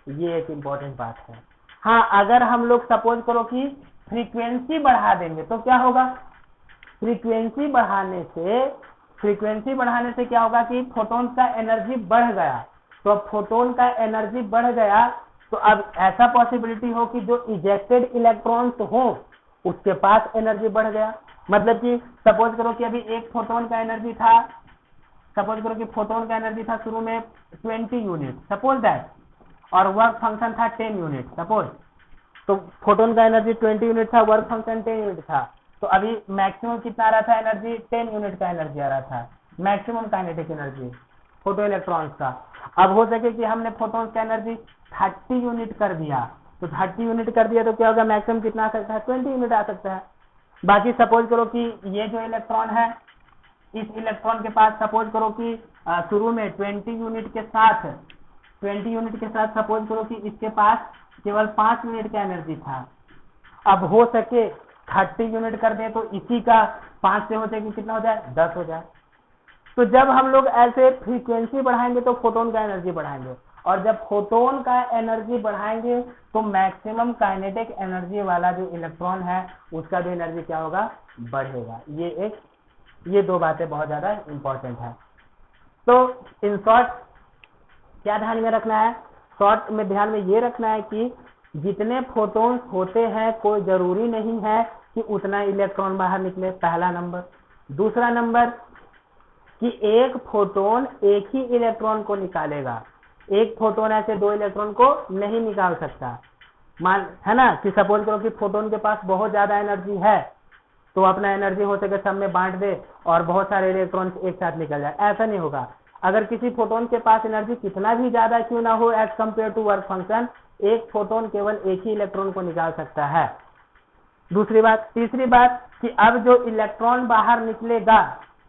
ये एक इंपॉर्टेंट बात है। हाँ, अगर हम लोग सपोज करो कि फ्रीक्वेंसी बढ़ा देंगे तो क्या होगा, फ्रीक्वेंसी बढ़ाने से क्या होगा कि फोटोन का एनर्जी बढ़ गया, तो अब फोटोन का एनर्जी बढ़ गया तो अब ऐसा पॉसिबिलिटी हो कि जो इजेक्टेड इलेक्ट्रॉन्स हो उसके पास एनर्जी बढ़ गया। मतलब कि सपोज करो कि अभी एक फोटोन का एनर्जी था, सपोज करो कि फोटोन का एनर्जी था शुरू में 20 यूनिट, सपोज दैट, और वर्क फंक्शन था 10 यूनिट, सपोज। तो फोटोन का एनर्जी 20 यूनिट था, वर्क फंक्शन 10 यूनिट था, तो अभी मैक्सिमम कितना आ रहा था एनर्जी, 10 यूनिट का एनर्जी आ रहा था, maximum kinetic energy photo electrons का। अब हो सके कि हमने फोटोन का एनर्जी 30 यूनिट कर दिया, तो 30 यूनिट कर दिया तो क्या होगा, मैक्सिमम कितना आ सकता है, 20 यूनिट आ सकता है। बाकी सपोज करो कि ये जो इलेक्ट्रॉन है इस इलेक्ट्रॉन के पास सपोज करो कि शुरू में 20 यूनिट के साथ सपोज करो कि इसके पास केवल 5 यूनिट का एनर्जी था। अब हो सके 30 यूनिट कर दे तो इसी का 5 से हो जाए कि कितना हो जाए, 10 हो जाए। तो जब हम लोग ऐसे फ्रीक्वेंसी बढ़ाएंगे तो फोटोन का एनर्जी बढ़ाएंगे, और जब फोटोन का एनर्जी बढ़ाएंगे तो मैक्सिमम काइनेटिक एनर्जी वाला जो इलेक्ट्रॉन है उसका भी एनर्जी क्या होगा, बढ़ेगा। ये दो बातें बहुत ज्यादा इंपॉर्टेंट है। तो इन शॉर्ट क्या ध्यान में रखना है, शॉर्ट में ध्यान में ये रखना है कि जितने फोटोन्स होते हैं कोई जरूरी नहीं है कि उतना इलेक्ट्रॉन बाहर निकले, पहला नंबर। दूसरा नंबर कि एक फोटोन एक ही इलेक्ट्रॉन को निकालेगा, एक फोटोन ऐसे 2 इलेक्ट्रॉन को नहीं निकाल सकता। मान है ना कि सपोज करो कि फोटोन के पास बहुत ज्यादा एनर्जी है तो अपना एनर्जी हो सके सब में बांट दे और बहुत सारे इलेक्ट्रॉन एक साथ निकल जाए, ऐसा नहीं होगा। अगर किसी फोटोन के पास एनर्जी कितना भी ज्यादा क्यों ना हो as compare to work function, एक फोटोन केवल एक ही इलेक्ट्रॉन को निकाल सकता है। दूसरी बात। तीसरी बात कि अब जो इलेक्ट्रॉन बाहर निकलेगा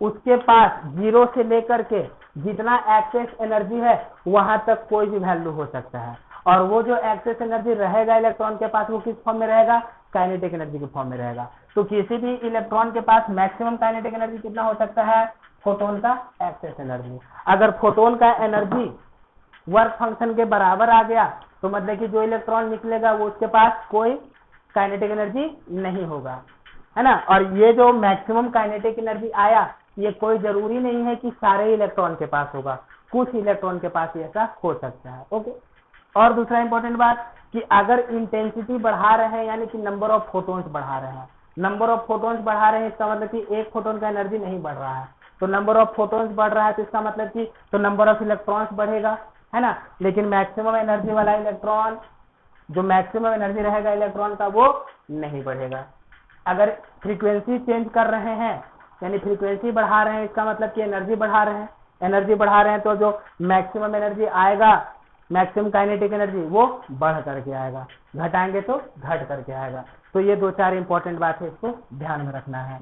उसके पास 0 से लेकर के जितना एक्सेस एनर्जी है वहां तक कोई भी वैल्यू हो सकता है, और वो जो एक्सेस एनर्जी रहेगा इलेक्ट्रॉन के पास वो किस फॉर्म में रहेगा, काइनेटिक एनर्जी के फॉर्म में रहेगा। तो किसी भी इलेक्ट्रॉन के पास मैक्सिमम काइनेटिक एनर्जी कितना हो सकता है, फोटोन का एक्सेस एनर्जी। अगर फोटोन का एनर्जी वर्क फंक्शन के बराबर आ गया तो मतलब कि जो इलेक्ट्रॉन निकलेगा वो उसके पास कोई काइनेटिक एनर्जी नहीं होगा, है ना। और ये जो मैक्सिमम काइनेटिक एनर्जी आया ये कोई जरूरी नहीं है कि सारे इलेक्ट्रॉन के पास होगा, कुछ इलेक्ट्रॉन के पास ऐसा हो सकता है। ओके। और दूसरा इंपॉर्टेंट बात कि अगर इंटेंसिटी बढ़ा रहे हैं यानी कि नंबर ऑफ फोटोन्स बढ़ा रहे हैं, नंबर ऑफ फोटोन्स बढ़ा रहे हैं इसका मतलब कि एक फोटोन का एनर्जी नहीं बढ़ रहा है, तो नंबर ऑफ फोटोन्स बढ़ रहा है तो इसका मतलब कि तो नंबर ऑफ इलेक्ट्रॉन्स बढ़ेगा, है ना। लेकिन मैक्सिमम एनर्जी वाला इलेक्ट्रॉन, जो मैक्सिमम एनर्जी रहेगा इलेक्ट्रॉन का वो नहीं बढ़ेगा। अगर फ्रीक्वेंसी चेंज कर रहे हैं यानी फ्रीक्वेंसी बढ़ा रहे हैं इसका मतलब कि एनर्जी बढ़ा रहे हैं तो जो मैक्सिमम एनर्जी आएगा, मैक्सिमम काइनेटिक एनर्जी वो बढ़ करके आएगा, घटाएंगे तो घट करके आएगा। तो ये 2-4 इंपॉर्टेंट बात है, इसको ध्यान में रखना है।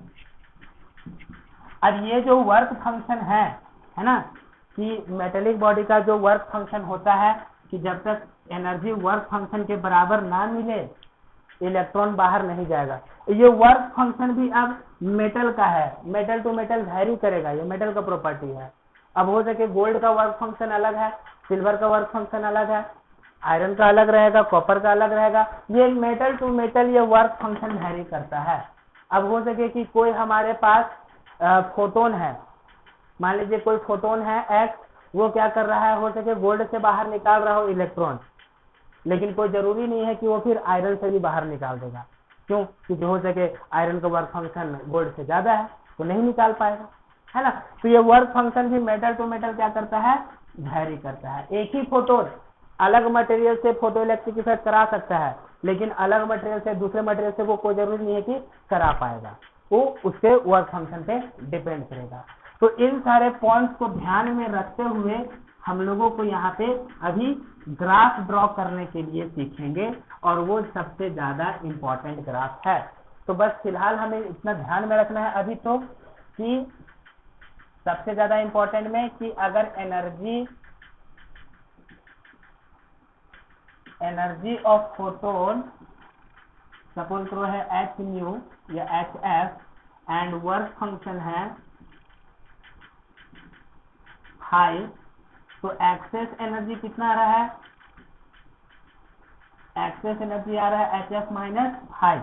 अब ये जो वर्क फंक्शन है ना, कि मेटेलिक बॉडी का जो वर्क फंक्शन होता है कि जब तक एनर्जी वर्क फंक्शन के बराबर ना मिले इलेक्ट्रॉन बाहर नहीं जाएगा। ये वर्क फंक्शन भी अब मेटल का है, मेटल टू मेटल वैरी करेगा, ये मेटल का प्रॉपर्टी है। अब हो सके गोल्ड का वर्क फंक्शन अलग है, सिल्वर का वर्क फंक्शन अलग है, आयरन का अलग रहेगा, कॉपर का अलग रहेगा, ये मेटल टू मेटल ये वर्क फंक्शन वैरी करता है। अब हो सके कि कोई हमारे पास फोटोन है, मान लीजिए कोई फोटोन है एक्स, वो क्या कर रहा है, हो सके गोल्ड से बाहर निकाल रहा हो इलेक्ट्रॉन, लेकिन कोई जरूरी नहीं है कि वो फिर आयरन से भी बाहर निकाल देगा। क्यों? क्योंकि हो सके आयरन का वर्क फंक्शन गोल्ड से ज्यादा है तो नहीं निकाल पाएगा, है ना। तो ये वर्क फंक्शन भी मेटल टू मेटल क्या करता है, वैरी करता है। एक ही फोटोन अलग मटेरियल से फोटो इलेक्ट्रिक इफेक्ट करा सकता है, लेकिन अलग मटेरियल से दूसरे मटेरियल से वो कोई जरूरी नहीं है कि करा पाएगा, वो उसके वर्क फंक्शन पे डिपेंड करेगा। तो इन सारे पॉइंट्स को ध्यान में रखते हुए हम लोगों को यहाँ पे अभी ग्राफ ड्रॉ करने के लिए सीखेंगे, और वो सबसे ज्यादा इंपॉर्टेंट ग्राफ है। तो बस फिलहाल हमें इतना ध्यान में रखना है अभी तो कि सबसे ज्यादा इंपॉर्टेंट में कि अगर एनर्जी ऑफ फोटोन सपोज करो है एच न्यू या H F and work function है हाई, तो एक्सेस एनर्जी कितना आ रहा है, एक्सेस एनर्जी आ रहा है एच एफ माइनस हाई।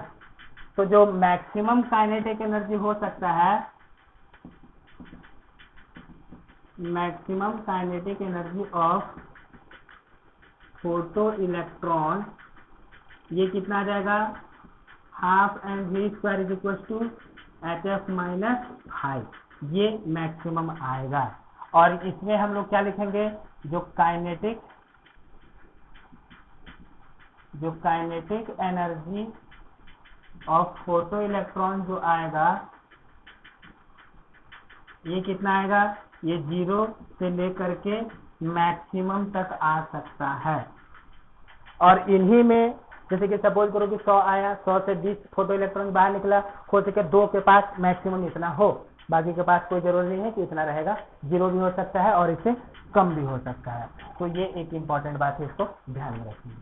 तो जो मैक्सिमम काइनेटिक एनर्जी हो सकता है, maximum kinetic energy of photo electron, ये कितना आ जाएगा, half m v square is equal to h f minus phi, ये मैक्सिमम आएगा। और इसमें हम लोग क्या लिखेंगे, जो kinetic energy of photo electron जो आएगा ये कितना आएगा, ये 0 से लेकर के मैक्सिमम तक आ सकता है। और इन्हीं में जैसे कि सपोज करो कि 100 आया, 100 से 20 फोटो इलेक्ट्रॉन बाहर निकला, हो सके 2 के पास मैक्सिमम इतना हो, बाकी के पास कोई जरूरत नहीं है कि इतना रहेगा, 0 भी हो सकता है और इससे कम भी हो सकता है। तो ये एक इम्पॉर्टेंट बात है, इसको ध्यान में रखिए।